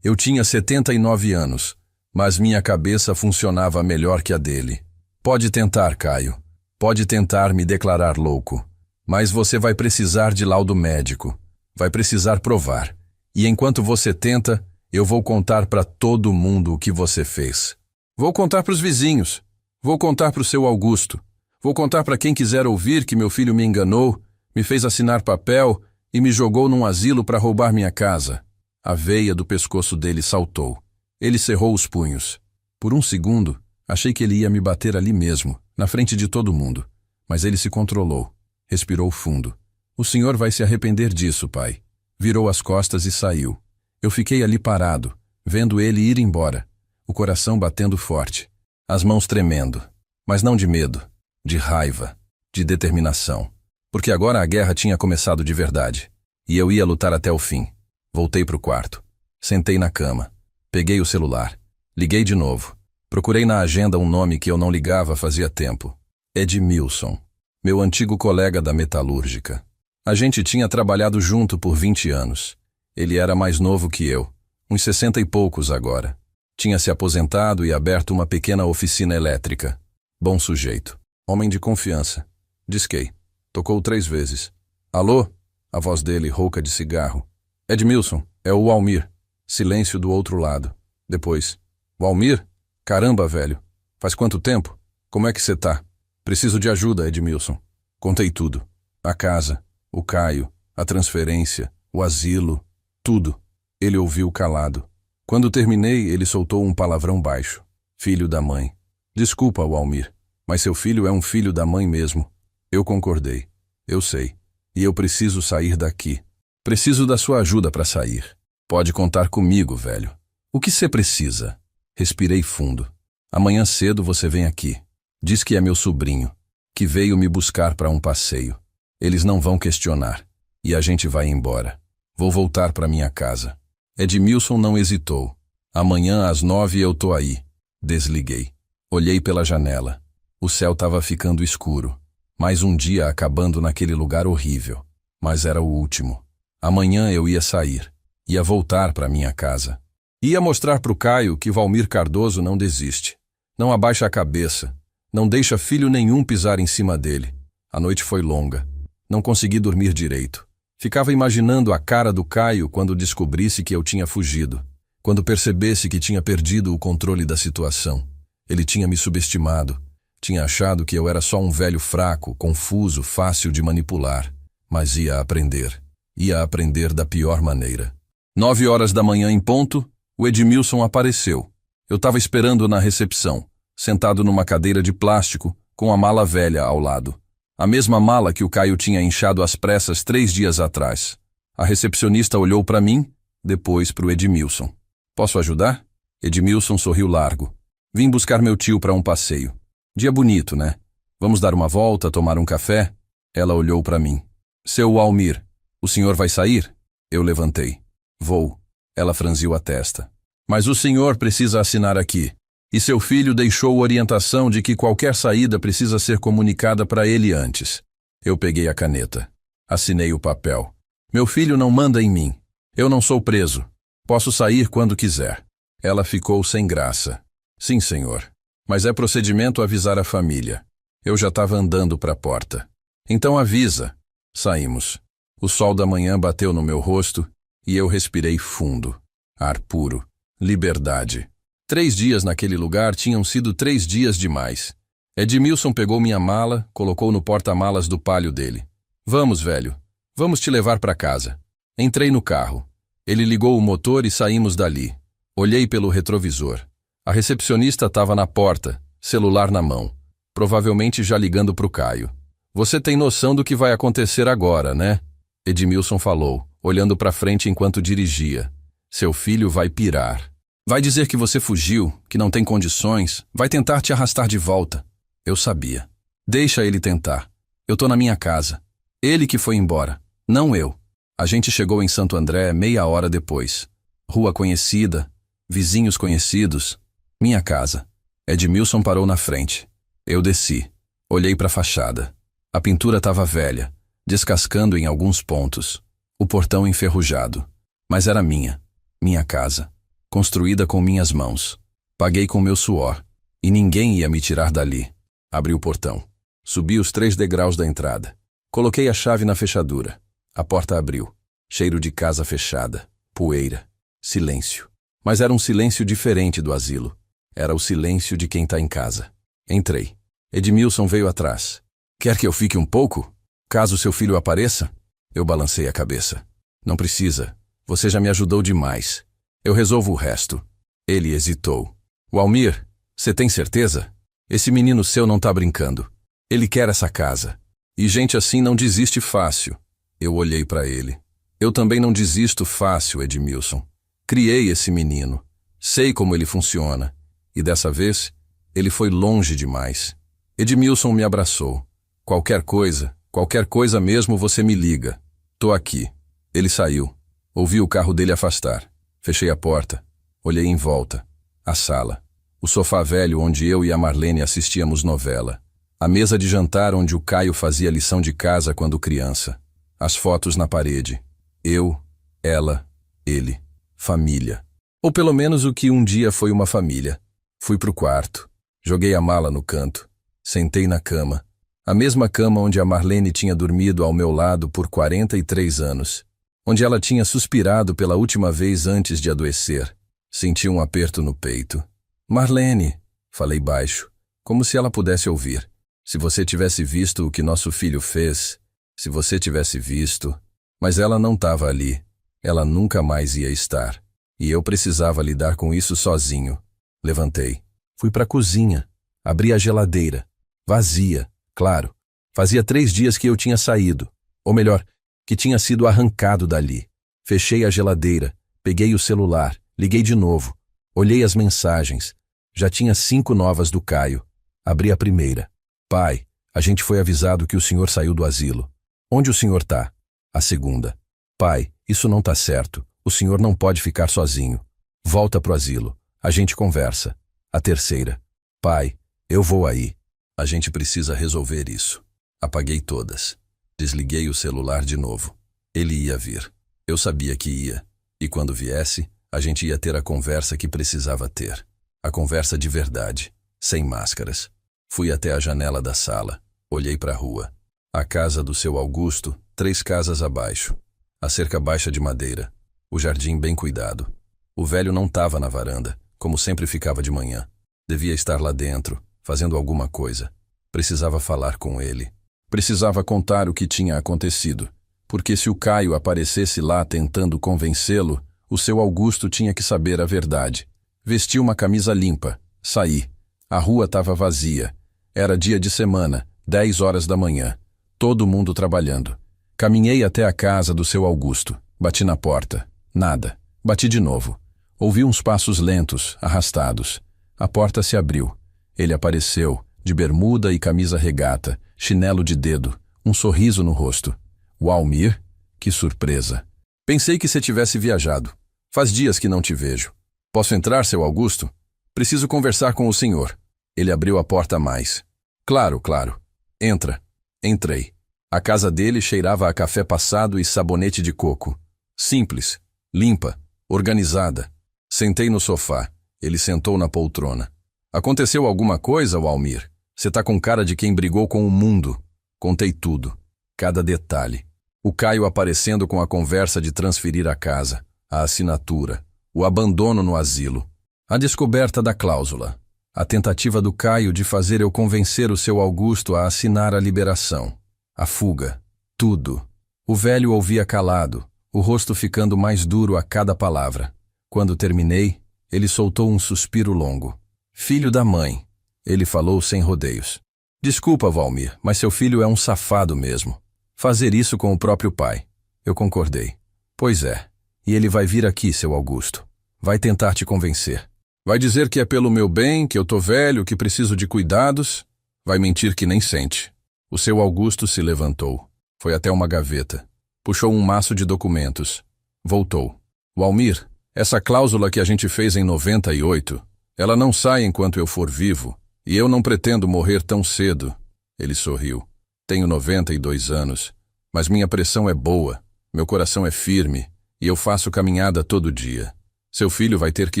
Eu tinha 79 anos, mas minha cabeça funcionava melhor que a dele. Pode tentar, Caio. Pode tentar me declarar louco. Mas você vai precisar de laudo médico. Vai precisar provar. E enquanto você tenta, eu vou contar para todo mundo o que você fez. Vou contar para os vizinhos. Vou contar para o seu Augusto. Vou contar para quem quiser ouvir que meu filho me enganou, me fez assinar papel e me jogou num asilo para roubar minha casa. A veia do pescoço dele saltou. Ele cerrou os punhos. Por um segundo, achei que ele ia me bater ali mesmo, na frente de todo mundo. Mas ele se controlou. Respirou fundo. O senhor vai se arrepender disso, pai. Virou as costas e saiu. Eu fiquei ali parado, vendo ele ir embora, o coração batendo forte, as mãos tremendo, mas não de medo, de raiva, de determinação. Porque agora a guerra tinha começado de verdade, e eu ia lutar até o fim. Voltei para o quarto. Sentei na cama. Peguei o celular. Liguei de novo. Procurei na agenda um nome que eu não ligava fazia tempo. Edmilson. Meu antigo colega da metalúrgica. A gente tinha trabalhado junto por 20 anos. Ele era mais novo que eu, uns 60 e poucos agora. Tinha se aposentado e aberto uma pequena oficina elétrica. Bom sujeito. Homem de confiança. Disquei. Tocou 3 vezes. Alô? A voz dele rouca de cigarro. Edmilson, é o Walmir. Silêncio do outro lado. Depois. Walmir? Caramba, velho. Faz quanto tempo? Como é que você tá? Preciso de ajuda, Edmilson. Contei tudo. A casa, o Caio, a transferência, o asilo. Tudo. Ele ouviu calado. Quando terminei, ele soltou um palavrão baixo. Filho da mãe. Desculpa, Walmir, mas seu filho é um filho da mãe mesmo. Eu concordei. Eu sei. E eu preciso sair daqui. Preciso da sua ajuda para sair. Pode contar comigo, velho. O que você precisa? Respirei fundo. Amanhã cedo você vem aqui. Diz que é meu sobrinho, que veio me buscar para um passeio. Eles não vão questionar. E a gente vai embora. Vou voltar para minha casa. Edmilson não hesitou. Amanhã às 9 eu tô aí. Desliguei. Olhei pela janela. O céu estava ficando escuro. Mais um dia acabando naquele lugar horrível. Mas era o último. Amanhã eu ia sair. Ia voltar para minha casa. Ia mostrar pro Caio que Walmir Cardoso não desiste. Não abaixa a cabeça. Não deixa filho nenhum pisar em cima dele. A noite foi longa. Não consegui dormir direito. Ficava imaginando a cara do Caio quando descobrisse que eu tinha fugido. Quando percebesse que tinha perdido o controle da situação. Ele tinha me subestimado. Tinha achado que eu era só um velho fraco, confuso, fácil de manipular. Mas ia aprender. Ia aprender da pior maneira. 9 horas da manhã em ponto, o Edmilson apareceu. Eu estava esperando na recepção, sentado numa cadeira de plástico, com a mala velha ao lado. A mesma mala que o Caio tinha inchado às pressas 3 dias atrás. A recepcionista olhou para mim, depois para o Edmilson. Posso ajudar? Edmilson sorriu largo. Vim buscar meu tio para um passeio. Dia bonito, né? Vamos dar uma volta, tomar um café? Ela olhou para mim. Seu Walmir, o senhor vai sair? Eu levantei. Vou. Ela franziu a testa. Mas o senhor precisa assinar aqui. E seu filho deixou orientação de que qualquer saída precisa ser comunicada para ele antes. Eu peguei a caneta. Assinei o papel. Meu filho não manda em mim. Eu não sou preso. Posso sair quando quiser. Ela ficou sem graça. Sim, senhor. Mas é procedimento avisar a família. Eu já estava andando para a porta. Então avisa. Saímos. O sol da manhã bateu no meu rosto e eu respirei fundo. Ar puro. Liberdade. 3 dias naquele lugar tinham sido 3 dias demais. Edmilson pegou minha mala, colocou no porta-malas do palio dele. Vamos, velho. Vamos te levar para casa. Entrei no carro. Ele ligou o motor e saímos dali. Olhei pelo retrovisor. A recepcionista estava na porta, celular na mão. Provavelmente já ligando pro Caio. Você tem noção do que vai acontecer agora, né? Edmilson falou, olhando para frente enquanto dirigia. Seu filho vai pirar. Vai dizer que você fugiu, que não tem condições, vai tentar te arrastar de volta. Eu sabia. Deixa ele tentar. Eu tô na minha casa. Ele que foi embora, não eu. A gente chegou em Santo André meia hora depois. Rua conhecida, vizinhos conhecidos, minha casa. Edmilson parou na frente. Eu desci. Olhei para a fachada. A pintura estava velha, descascando em alguns pontos. O portão enferrujado. Mas era minha casa. Construída com minhas mãos. Paguei com meu suor. E ninguém ia me tirar dali. Abri o portão. Subi os 3 degraus da entrada. Coloquei a chave na fechadura. A porta abriu. Cheiro de casa fechada. Poeira. Silêncio. Mas era um silêncio diferente do asilo. Era o silêncio de quem está em casa. Entrei. Edmilson veio atrás. Quer que eu fique um pouco? Caso seu filho apareça? Eu balancei a cabeça. Não precisa. Você já me ajudou demais. Eu resolvo o resto. Ele hesitou. Walmir, você tem certeza? Esse menino seu não tá brincando. Ele quer essa casa. E gente assim não desiste fácil. Eu olhei para ele. Eu também não desisto fácil, Edmilson. Criei esse menino. Sei como ele funciona. E dessa vez, ele foi longe demais. Edmilson me abraçou. Qualquer coisa mesmo você me liga. Tô aqui. Ele saiu. Ouvi o carro dele afastar. Fechei a porta. Olhei em volta. A sala. O sofá velho onde eu e a Marlene assistíamos novela. A mesa de jantar onde o Caio fazia lição de casa quando criança. As fotos na parede. Eu, ela, ele. Família. Ou pelo menos o que um dia foi uma família. Fui pro quarto. Joguei a mala no canto. Sentei na cama. A mesma cama onde a Marlene tinha dormido ao meu lado por 43 anos. Onde ela tinha suspirado pela última vez antes de adoecer. Senti um aperto no peito. Marlene, falei baixo, como se ela pudesse ouvir. Se você tivesse visto o que nosso filho fez, se você tivesse visto... Mas ela não estava ali. Ela nunca mais ia estar. E eu precisava lidar com isso sozinho. Levantei. Fui para a cozinha. Abri a geladeira. Vazia, claro. Fazia 3 dias que eu tinha saído. Ou melhor, que tinha sido arrancado dali. Fechei a geladeira. Peguei o celular. Liguei de novo. Olhei as mensagens. Já tinha 5 novas do Caio. Abri a primeira. Pai, a gente foi avisado que o senhor saiu do asilo. Onde o senhor tá? A segunda. Pai, isso não tá certo. O senhor não pode ficar sozinho. Volta pro asilo. A gente conversa. A terceira. Pai, eu vou aí. A gente precisa resolver isso. Apaguei todas. Desliguei o celular de novo. Ele ia vir. Eu sabia que ia. E quando viesse, a gente ia ter a conversa que precisava ter. A conversa de verdade, sem máscaras. Fui até a janela da sala. Olhei para a rua. A casa do seu Augusto, 3 casas abaixo. A cerca baixa de madeira. O jardim bem cuidado. O velho não estava na varanda, como sempre ficava de manhã. Devia estar lá dentro, fazendo alguma coisa. Precisava falar com ele. Precisava contar o que tinha acontecido. Porque se o Caio aparecesse lá tentando convencê-lo, o seu Augusto tinha que saber a verdade. Vesti uma camisa limpa. Saí. A rua estava vazia. Era dia de semana, 10 horas da manhã. Todo mundo trabalhando. Caminhei até a casa do seu Augusto. Bati na porta. Nada. Bati de novo. Ouvi uns passos lentos, arrastados. A porta se abriu. Ele apareceu, de bermuda e camisa regata, chinelo de dedo, um sorriso no rosto. Walmir? Que surpresa. Pensei que você tivesse viajado. Faz dias que não te vejo. Posso entrar, seu Augusto? Preciso conversar com o senhor. Ele abriu a porta mais. Claro, claro. Entra. Entrei. A casa dele cheirava a café passado e sabonete de coco. Simples, limpa, organizada. Sentei no sofá. Ele sentou na poltrona. Aconteceu alguma coisa, Walmir? Você tá com cara de quem brigou com o mundo. Contei tudo. Cada detalhe. O Caio aparecendo com a conversa de transferir a casa, a assinatura, o abandono no asilo, a descoberta da cláusula, a tentativa do Caio de fazer eu convencer o seu Augusto a assinar a liberação, a fuga, tudo. O velho ouvia calado, o rosto ficando mais duro a cada palavra. Quando terminei, ele soltou um suspiro longo. Filho da mãe, ele falou sem rodeios. Desculpa, Walmir, mas seu filho é um safado mesmo. Fazer isso com o próprio pai. Eu concordei. Pois é, e ele vai vir aqui, seu Augusto. Vai tentar te convencer. Vai dizer que é pelo meu bem, que eu tô velho, que preciso de cuidados. Vai mentir que nem sente. O seu Augusto se levantou. Foi até uma gaveta. Puxou um maço de documentos. Voltou. Walmir, essa cláusula que a gente fez em 98, ela não sai enquanto eu for vivo, e eu não pretendo morrer tão cedo. Ele sorriu. Tenho 92 anos, mas minha pressão é boa, meu coração é firme, e eu faço caminhada todo dia. Seu filho vai ter que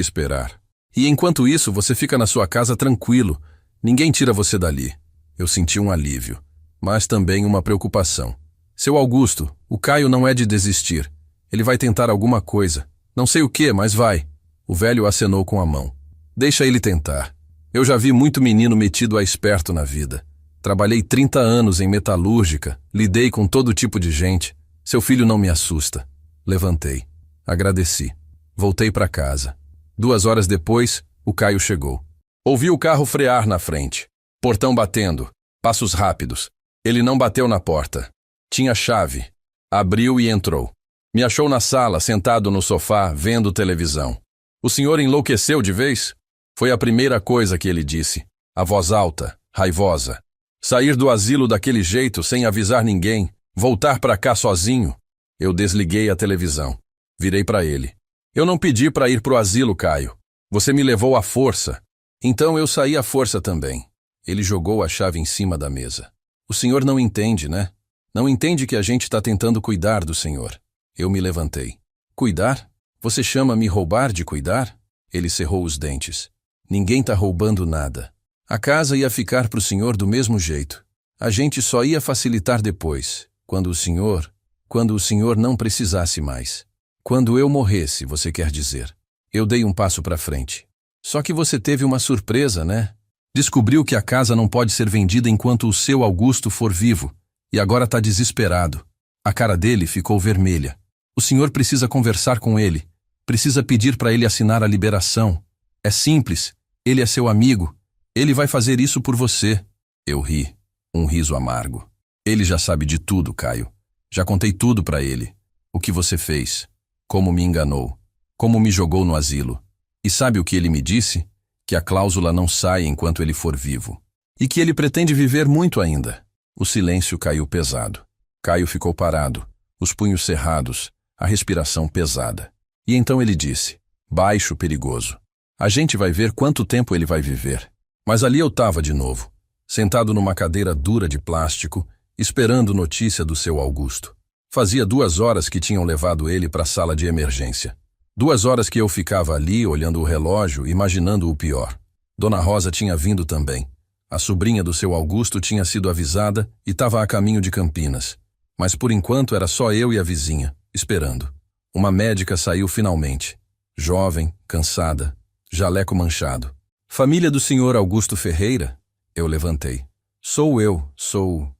esperar. E enquanto isso, você fica na sua casa tranquilo. Ninguém tira você dali. Eu senti um alívio, mas também uma preocupação. Seu Augusto, o Caio não é de desistir. Ele vai tentar alguma coisa. Não sei o que, mas vai. O velho acenou com a mão. Deixa ele tentar. Eu já vi muito menino metido a esperto na vida. Trabalhei 30 anos em metalúrgica, lidei com todo tipo de gente. Seu filho não me assusta. Levantei. Agradeci. Voltei para casa. 2 horas depois, o Caio chegou. Ouvi o carro frear na frente. Portão batendo. Passos rápidos. Ele não bateu na porta. Tinha chave. Abriu e entrou. Me achou na sala, sentado no sofá, vendo televisão. O senhor enlouqueceu de vez? Foi a primeira coisa que ele disse. A voz alta, raivosa. Sair do asilo daquele jeito, sem avisar ninguém. Voltar para cá sozinho. Eu desliguei a televisão. Virei para ele. Eu não pedi para ir pro asilo, Caio. Você me levou à força. Então eu saí à força também. Ele jogou a chave em cima da mesa. O senhor não entende, né? Não entende que a gente está tentando cuidar do senhor. Eu me levantei. Cuidar? Você chama me roubar de cuidar? Ele cerrou os dentes. Ninguém tá roubando nada. A casa ia ficar pro senhor do mesmo jeito. A gente só ia facilitar depois, quando o senhor não precisasse mais. Quando eu morresse, você quer dizer. Eu dei um passo para frente. Só que você teve uma surpresa, né? Descobriu que a casa não pode ser vendida enquanto o seu Augusto for vivo, e agora tá desesperado. A cara dele ficou vermelha. O senhor precisa conversar com ele. Precisa pedir para ele assinar a liberação. É simples. Ele é seu amigo. Ele vai fazer isso por você. Eu ri. Um riso amargo. Ele já sabe de tudo, Caio. Já contei tudo para ele. O que você fez. Como me enganou. Como me jogou no asilo. E sabe o que ele me disse? Que a cláusula não sai enquanto ele for vivo. E que ele pretende viver muito ainda. O silêncio caiu pesado. Caio ficou parado, os punhos cerrados, a respiração pesada. E então ele disse, baixo, perigoso. A gente vai ver quanto tempo ele vai viver. Mas ali eu estava de novo, sentado numa cadeira dura de plástico, esperando notícia do seu Augusto. Fazia 2 horas que tinham levado ele para a sala de emergência. 2 horas que eu ficava ali, olhando o relógio, imaginando o pior. Dona Rosa tinha vindo também. A sobrinha do seu Augusto tinha sido avisada e estava a caminho de Campinas. Mas por enquanto era só eu e a vizinha, esperando. Uma médica saiu finalmente. Jovem, cansada, jaleco manchado. Família do senhor Augusto Ferreira? Eu levantei. Sou eu, sou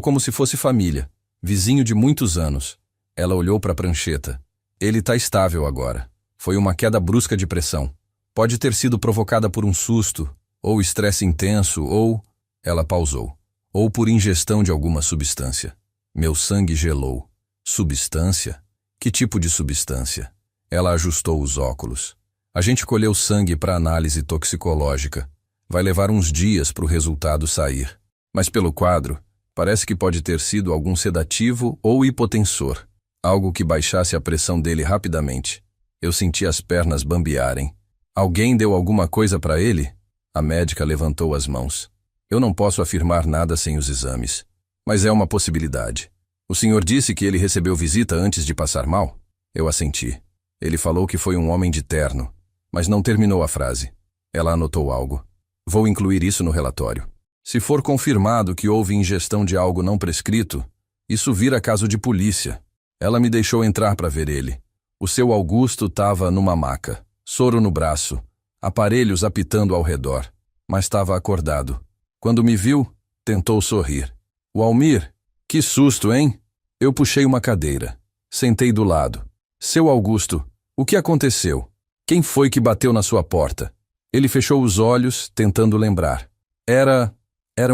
como se fosse família. Vizinho de muitos anos. Ela olhou para a prancheta. Ele está estável agora. Foi uma queda brusca de pressão. Pode ter sido provocada por um susto, ou estresse intenso, ou... Ela pausou. Ou por ingestão de alguma substância. Meu sangue gelou. Substância? Que tipo de substância? Ela ajustou os óculos. A gente colheu sangue para análise toxicológica. Vai levar uns dias para o resultado sair. Mas pelo quadro, parece que pode ter sido algum sedativo ou hipotensor. Algo que baixasse a pressão dele rapidamente. Eu senti as pernas bambearem. Alguém deu alguma coisa para ele? A médica levantou as mãos. Eu não posso afirmar nada sem os exames. Mas é uma possibilidade. O senhor disse que ele recebeu visita antes de passar mal? Eu assenti. Ele falou que foi um homem de terno, mas não terminou a frase. Ela anotou algo. Vou incluir isso no relatório. Se for confirmado que houve ingestão de algo não prescrito, isso vira caso de polícia. Ela me deixou entrar para ver ele. O seu Augusto estava numa maca, soro no braço, aparelhos apitando ao redor, mas estava acordado. Quando me viu, tentou sorrir. O Almir, que susto, hein? Eu puxei uma cadeira. Sentei do lado. Seu Augusto, o que aconteceu? Quem foi que bateu na sua porta? Ele fechou os olhos, tentando lembrar. Era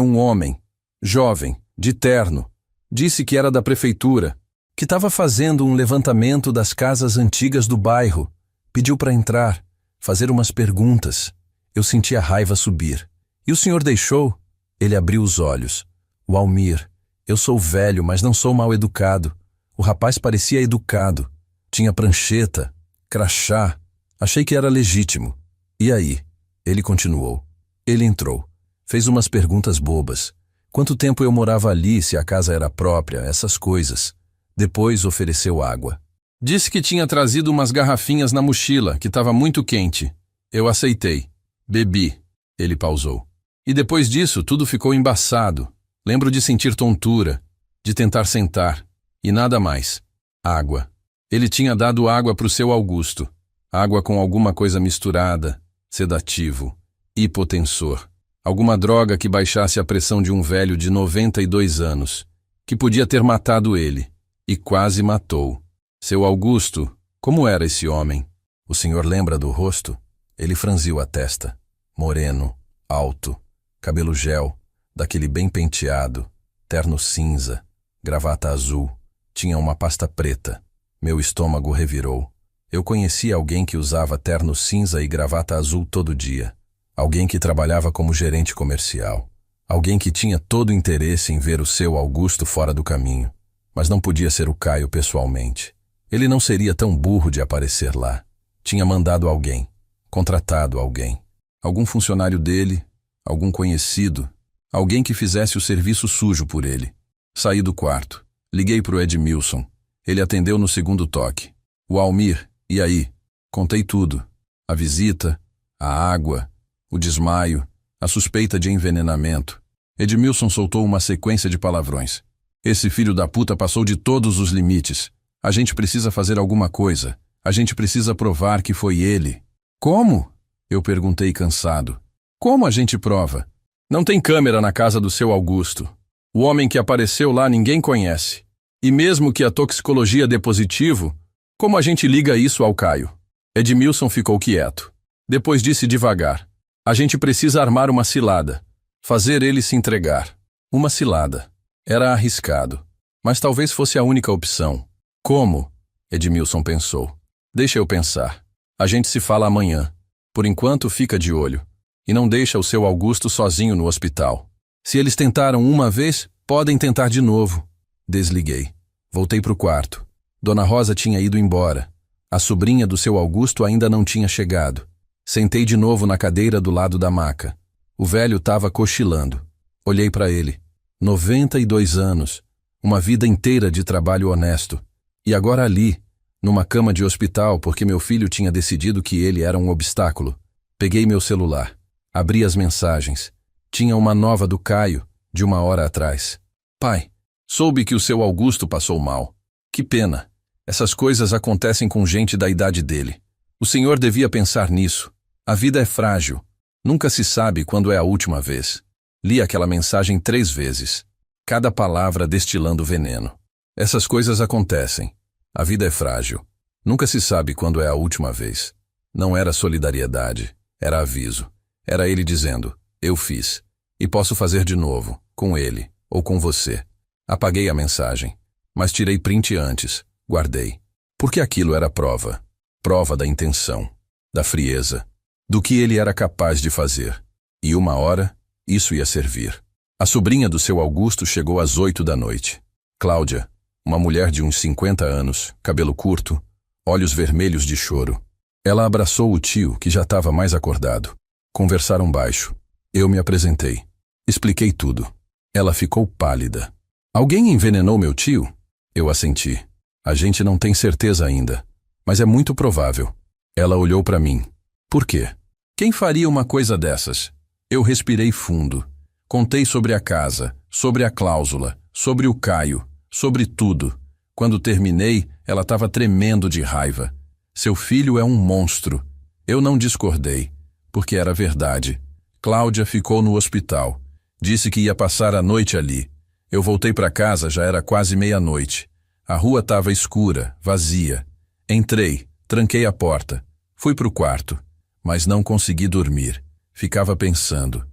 um homem, jovem, de terno. Disse que era da prefeitura, que estava fazendo um levantamento das casas antigas do bairro. Pediu para entrar, fazer umas perguntas. Eu senti a raiva subir. E o senhor deixou? Ele abriu os olhos. O Almir, eu sou velho, mas não sou mal educado. O rapaz parecia educado. Tinha prancheta, crachá. Achei que era legítimo. E aí? Ele continuou. Ele entrou. Fez umas perguntas bobas. Quanto tempo eu morava ali, se a casa era própria, essas coisas. Depois ofereceu água. Disse que tinha trazido umas garrafinhas na mochila, que estava muito quente. Eu aceitei. Bebi. Ele pausou. E depois disso, tudo ficou embaçado. Lembro de sentir tontura, de tentar sentar. E nada mais. Água. Ele tinha dado água para o seu Augusto. Água com alguma coisa misturada, sedativo, hipotensor. Alguma droga que baixasse a pressão de um velho de 92 anos, que podia ter matado ele. E quase matou. Seu Augusto, como era esse homem? O senhor lembra do rosto? Ele franziu a testa. Moreno, alto, cabelo gel, daquele bem penteado, terno cinza, gravata azul, tinha uma pasta preta. Meu estômago revirou. Eu conhecia alguém que usava terno cinza e gravata azul todo dia. Alguém que trabalhava como gerente comercial. Alguém que tinha todo o interesse em ver o seu Augusto fora do caminho. Mas não podia ser o Caio pessoalmente. Ele não seria tão burro de aparecer lá. Tinha mandado alguém, contratado alguém. Algum funcionário dele, algum conhecido, alguém que fizesse o serviço sujo por ele. Saí do quarto. Liguei para o Edmilson. Ele atendeu no segundo toque. O Almir, e aí? Contei tudo. A visita, a água, o desmaio, a suspeita de envenenamento. Edmilson soltou uma sequência de palavrões. Esse filho da puta passou de todos os limites. A gente precisa fazer alguma coisa. A gente precisa provar que foi ele. Como? Eu perguntei cansado. Como a gente prova? Não tem câmera na casa do seu Augusto. O homem que apareceu lá ninguém conhece. E mesmo que a toxicologia dê positivo, Como a gente liga isso ao Caio? Edmilson ficou quieto. Depois disse devagar: a gente precisa armar uma cilada. Fazer ele se entregar. Uma cilada. Era arriscado. Mas talvez fosse a única opção. Como? Edmilson pensou. Deixa eu pensar. A gente se fala amanhã. Por enquanto, fica de olho. E não deixa o seu Augusto sozinho no hospital. Se eles tentaram uma vez, podem tentar de novo. Desliguei. Voltei para o quarto. Dona Rosa tinha ido embora. A sobrinha do seu Augusto ainda não tinha chegado. Sentei de novo na cadeira do lado da maca. O velho estava cochilando. Olhei para ele. 92 anos. Uma vida inteira de trabalho honesto. E agora ali, numa cama de hospital porque meu filho tinha decidido que ele era um obstáculo. Peguei meu celular. Abri as mensagens. Tinha uma nova do Caio, de 1 hora atrás. Pai, soube que o seu Augusto passou mal. Que pena. Essas coisas acontecem com gente da idade dele. O senhor devia pensar nisso. A vida é frágil. Nunca se sabe quando é a última vez. Li aquela mensagem 3 vezes. Cada palavra destilando veneno. Essas coisas acontecem. A vida é frágil. Nunca se sabe quando é a última vez. Não era solidariedade. Era aviso. Era ele dizendo: eu fiz. E posso fazer de novo, com ele, ou com você. Apaguei a mensagem. Mas tirei print antes. Guardei. Porque aquilo era prova. Prova da intenção. Da frieza. Do que ele era capaz de fazer. E 1 hora, isso ia servir. A sobrinha do seu Augusto chegou às 8 da noite. Cláudia, uma mulher de uns 50 anos, cabelo curto, olhos vermelhos de choro. Ela abraçou o tio, que já estava mais acordado. Conversaram baixo. Eu me apresentei. Expliquei tudo. Ela ficou pálida. Alguém envenenou meu tio? Eu assenti. A gente não tem certeza ainda, mas é muito provável. Ela olhou para mim. Por quê? Quem faria uma coisa dessas? Eu respirei fundo. Contei sobre a casa, sobre a cláusula, sobre o Caio, sobre tudo. Quando terminei, ela estava tremendo de raiva. Seu filho é um monstro. Eu não discordei, porque era verdade. Cláudia ficou no hospital. Disse que ia passar a noite ali. Eu voltei para casa, já era quase meia-noite. A rua estava escura, vazia. Entrei, tranquei a porta. Fui para o quarto, mas não consegui dormir. Ficava pensando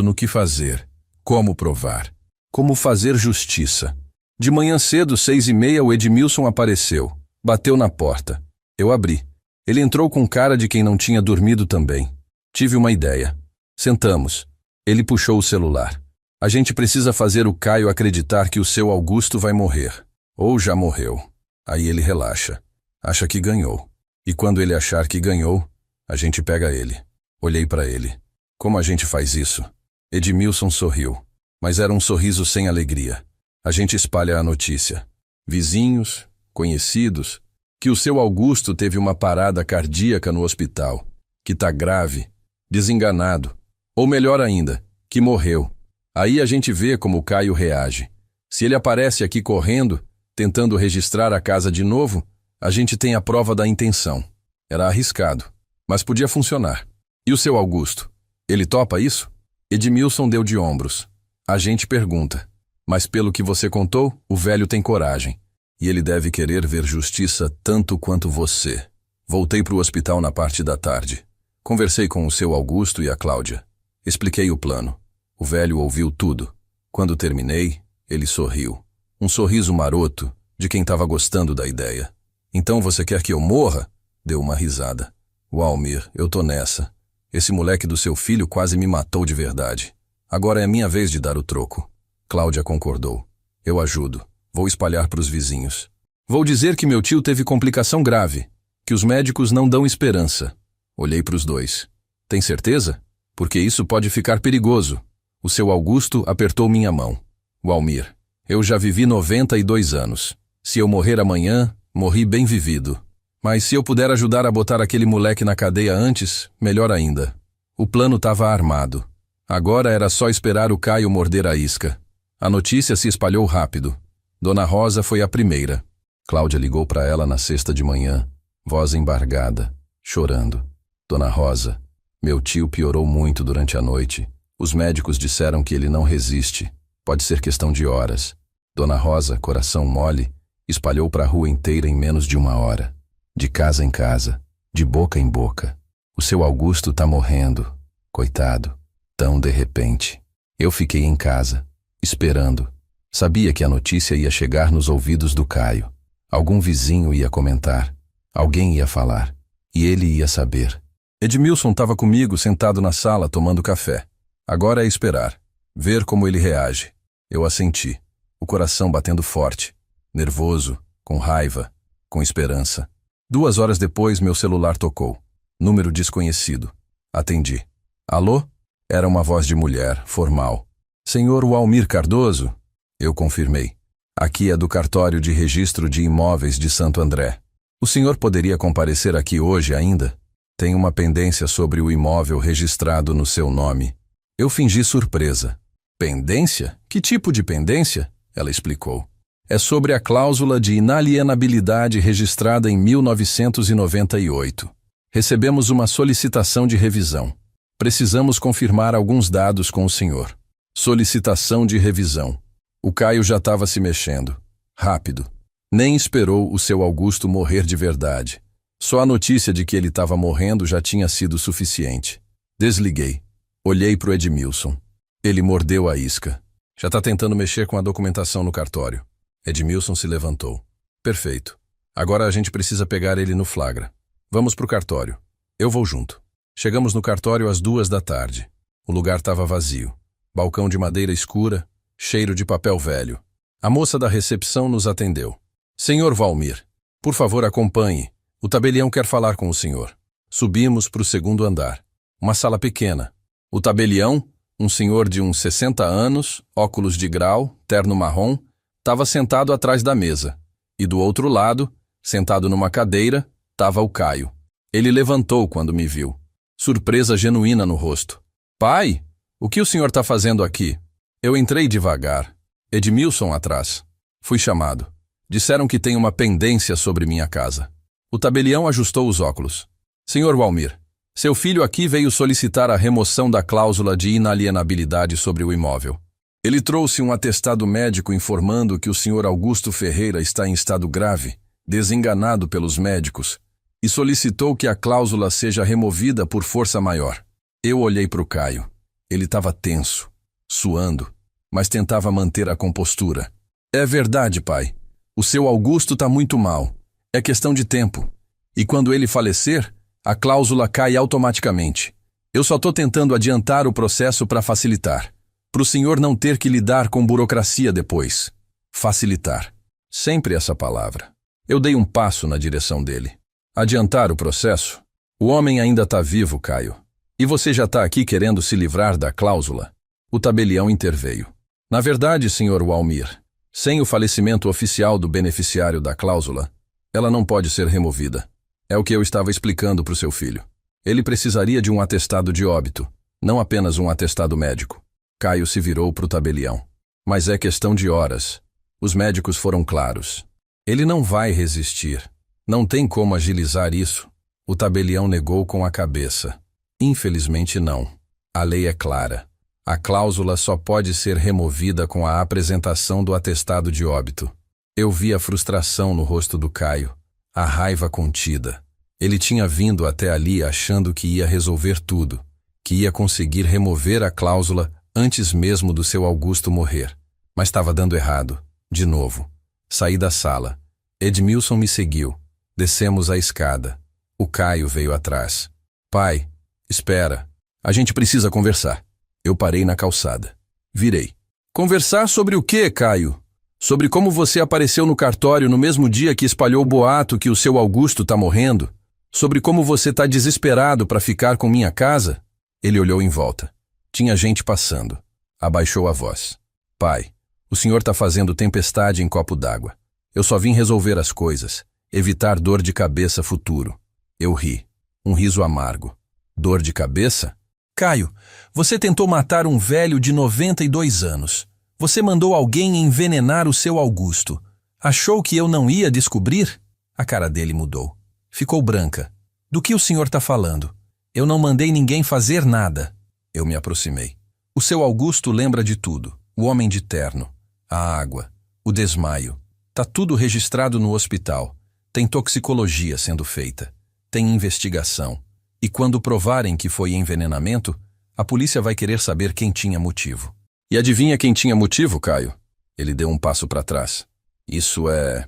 no que fazer, como provar, como fazer justiça. De manhã cedo, 6h30, o Edmilson apareceu. Bateu na porta. Eu abri. Ele entrou com cara de quem não tinha dormido também. Tive uma ideia. Sentamos. Ele puxou o celular. A gente precisa fazer o Caio acreditar que o seu Augusto vai morrer. Ou já morreu. Aí ele relaxa. Acha que ganhou. E quando ele achar que ganhou, a gente pega ele. Olhei para ele. Como a gente faz isso? Edmilson sorriu. Mas era um sorriso sem alegria. A gente espalha a notícia. Vizinhos, conhecidos, que o seu Augusto teve uma parada cardíaca no hospital, que tá grave, desenganado, ou melhor ainda, que morreu. Aí a gente vê como o Caio reage. Se ele aparece aqui correndo, tentando registrar a casa de novo, a gente tem a prova da intenção. Era arriscado, mas podia funcionar. E o seu Augusto? Ele topa isso? Edmilson deu de ombros. A gente pergunta. Mas pelo que você contou, o velho tem coragem. E ele deve querer ver justiça tanto quanto você. Voltei para o hospital na parte da tarde. Conversei com o seu Augusto e a Cláudia. Expliquei o plano. O velho ouviu tudo. Quando terminei, ele sorriu. Um sorriso maroto, de quem estava gostando da ideia. Então você quer que eu morra? Deu uma risada. Walmir, eu tô nessa. Esse moleque do seu filho quase me matou de verdade. Agora é minha vez de dar o troco. Cláudia concordou. Eu ajudo. Vou espalhar para os vizinhos. Vou dizer que meu tio teve complicação grave, que os médicos não dão esperança. Olhei para os dois. Tem certeza? Porque isso pode ficar perigoso. O seu Augusto apertou minha mão. Walmir, eu já vivi 92 anos. Se eu morrer amanhã, morri bem vivido. Mas se eu puder ajudar a botar aquele moleque na cadeia antes, melhor ainda. O plano estava armado. Agora era só esperar o Caio morder a isca. A notícia se espalhou rápido. Dona Rosa foi a primeira. Cláudia ligou para ela na sexta de manhã, voz embargada, chorando. Dona Rosa, meu tio piorou muito durante a noite. Os médicos disseram que ele não resiste. Pode ser questão de horas. Dona Rosa, coração mole, Espalhou para a rua inteira em menos de 1 hora. De casa em casa, de boca em boca. O seu Augusto tá morrendo. Coitado. Tão de repente. Eu fiquei em casa, esperando. Sabia que a notícia ia chegar nos ouvidos do Caio. Algum vizinho ia comentar. Alguém ia falar. E ele ia saber. Edmilson estava comigo sentado na sala tomando café. Agora é esperar. Ver como ele reage. Eu assenti. O coração batendo forte. Nervoso, com raiva, com esperança. 2 horas depois, meu celular tocou. Número desconhecido. Atendi. Alô? Era uma voz de mulher, formal. Senhor Walmir Cardoso? Eu confirmei. Aqui é do Cartório de Registro de Imóveis de Santo André. O senhor poderia comparecer aqui hoje ainda? Tem uma pendência sobre o imóvel registrado no seu nome. Eu fingi surpresa. Pendência? Que tipo de pendência? Ela explicou. É sobre a cláusula de inalienabilidade registrada em 1998. Recebemos uma solicitação de revisão. Precisamos confirmar alguns dados com o senhor. Solicitação de revisão. O Caio já estava se mexendo. Rápido. Nem esperou o seu Augusto morrer de verdade. Só a notícia de que ele estava morrendo já tinha sido suficiente. Desliguei. Olhei para o Edmilson. Ele mordeu a isca. Já está tentando mexer com a documentação no cartório. Edmilson se levantou. Perfeito. Agora a gente precisa pegar ele no flagra. Vamos para o cartório. Eu vou junto. Chegamos no cartório às 2 da tarde. O lugar estava vazio. Balcão de madeira escura, cheiro de papel velho. A moça da recepção nos atendeu. Senhor Walmir, por favor acompanhe. O tabelião quer falar com o senhor. Subimos para o 2º andar. Uma sala pequena. O tabelião, um senhor de uns 60 anos, óculos de grau, terno marrom, estava sentado atrás da mesa. E do outro lado, sentado numa cadeira, estava o Caio. Ele levantou quando me viu. Surpresa genuína no rosto. Pai, o que o senhor está fazendo aqui? Eu entrei devagar. Edmilson atrás. Fui chamado. Disseram que tem uma pendência sobre minha casa. O tabelião ajustou os óculos. Senhor Walmir, seu filho aqui veio solicitar a remoção da cláusula de inalienabilidade sobre o imóvel. Ele trouxe um atestado médico informando que o senhor Augusto Ferreira está em estado grave, desenganado pelos médicos, e solicitou que a cláusula seja removida por força maior. Eu olhei para o Caio. Ele estava tenso, suando, mas tentava manter a compostura. É verdade, pai. O seu Augusto está muito mal. É questão de tempo. E quando ele falecer, a cláusula cai automaticamente. Eu só estou tentando adiantar o processo para facilitar. Para o senhor não ter que lidar com burocracia depois. Facilitar. Sempre essa palavra. Eu dei um passo na direção dele. Adiantar o processo? O homem ainda está vivo, Caio. E você já está aqui querendo se livrar da cláusula? O tabelião interveio. Na verdade, senhor Walmir, sem o falecimento oficial do beneficiário da cláusula, ela não pode ser removida. É o que eu estava explicando para o seu filho. Ele precisaria de um atestado de óbito, não apenas um atestado médico. Caio se virou para o tabelião. Mas é questão de horas. Os médicos foram claros. Ele não vai resistir. Não tem como agilizar isso. O tabelião negou com a cabeça. Infelizmente não. A lei é clara. A cláusula só pode ser removida com a apresentação do atestado de óbito. Eu vi a frustração no rosto do Caio, a raiva contida. Ele tinha vindo até ali achando que ia resolver tudo, que ia conseguir remover a cláusula antes mesmo do seu Augusto morrer. Mas estava dando errado, de novo. Saí da sala. Edmilson me seguiu. Descemos a escada. O Caio veio atrás. Pai, espera. A gente precisa conversar. Eu parei na calçada. Virei. Conversar sobre o quê, Caio? Sobre como você apareceu no cartório no mesmo dia que espalhou o boato que o seu Augusto está morrendo? Sobre como você está desesperado para ficar com minha casa? Ele olhou em volta. Tinha gente passando. Abaixou a voz. Pai, o senhor está fazendo tempestade em copo d'água. Eu só vim resolver as coisas, evitar dor de cabeça futuro. Eu ri. Um riso amargo. Dor de cabeça? Caio, você tentou matar um velho de 92 anos. Você mandou alguém envenenar o seu Augusto. Achou que eu não ia descobrir? A cara dele mudou. Ficou branca. Do que o senhor está falando? Eu não mandei ninguém fazer nada. Eu me aproximei. O seu Augusto lembra de tudo. O homem de terno, a água, o desmaio. Tá tudo registrado no hospital. Tem toxicologia sendo feita. Tem investigação. E quando provarem que foi envenenamento, a polícia vai querer saber quem tinha motivo. E adivinha quem tinha motivo, Caio? Ele deu um passo para trás. Isso é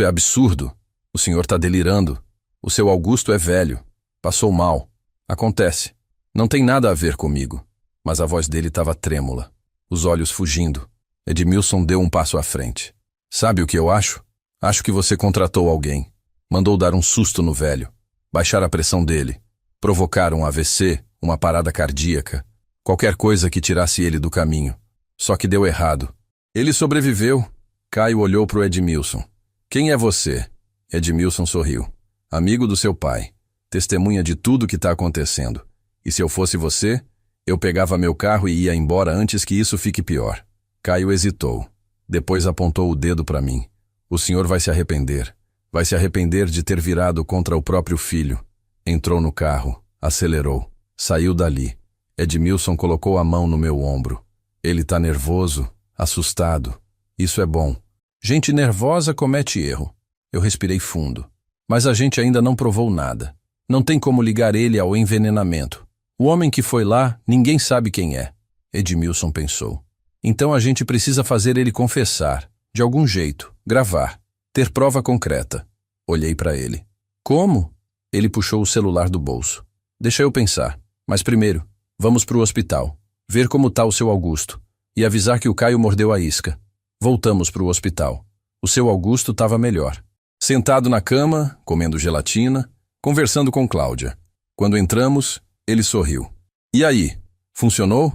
absurdo. O senhor tá delirando. O seu Augusto é velho. Passou mal. Acontece. Não tem nada a ver comigo. Mas a voz dele estava trêmula. Os olhos fugindo. Edmilson deu um passo à frente. Sabe o que eu acho? Acho que você contratou alguém. Mandou dar um susto no velho. Baixar a pressão dele. Provocar um AVC, uma parada cardíaca. Qualquer coisa que tirasse ele do caminho. Só que deu errado. Ele sobreviveu. Caio olhou para o Edmilson. Quem é você? Edmilson sorriu. Amigo do seu pai. Testemunha de tudo que está acontecendo. E se eu fosse você, eu pegava meu carro e ia embora antes que isso fique pior. Caio hesitou. Depois apontou o dedo para mim. O senhor vai se arrepender. Vai se arrepender de ter virado contra o próprio filho. Entrou no carro. Acelerou. Saiu dali. Edmilson colocou a mão no meu ombro. Ele tá nervoso, assustado. Isso é bom. Gente nervosa comete erro. Eu respirei fundo. Mas a gente ainda não provou nada. Não tem como ligar ele ao envenenamento. O homem que foi lá, ninguém sabe quem é. Edmilson pensou. Então a gente precisa fazer ele confessar. De algum jeito. Gravar. Ter prova concreta. Olhei para ele. Como? Ele puxou o celular do bolso. Deixa eu pensar. Mas primeiro, vamos pro hospital. Ver como tá o seu Augusto. E avisar que o Caio mordeu a isca. Voltamos pro hospital. O seu Augusto estava melhor. Sentado na cama, comendo gelatina, conversando com Cláudia. Quando entramos, ele sorriu. E aí, funcionou?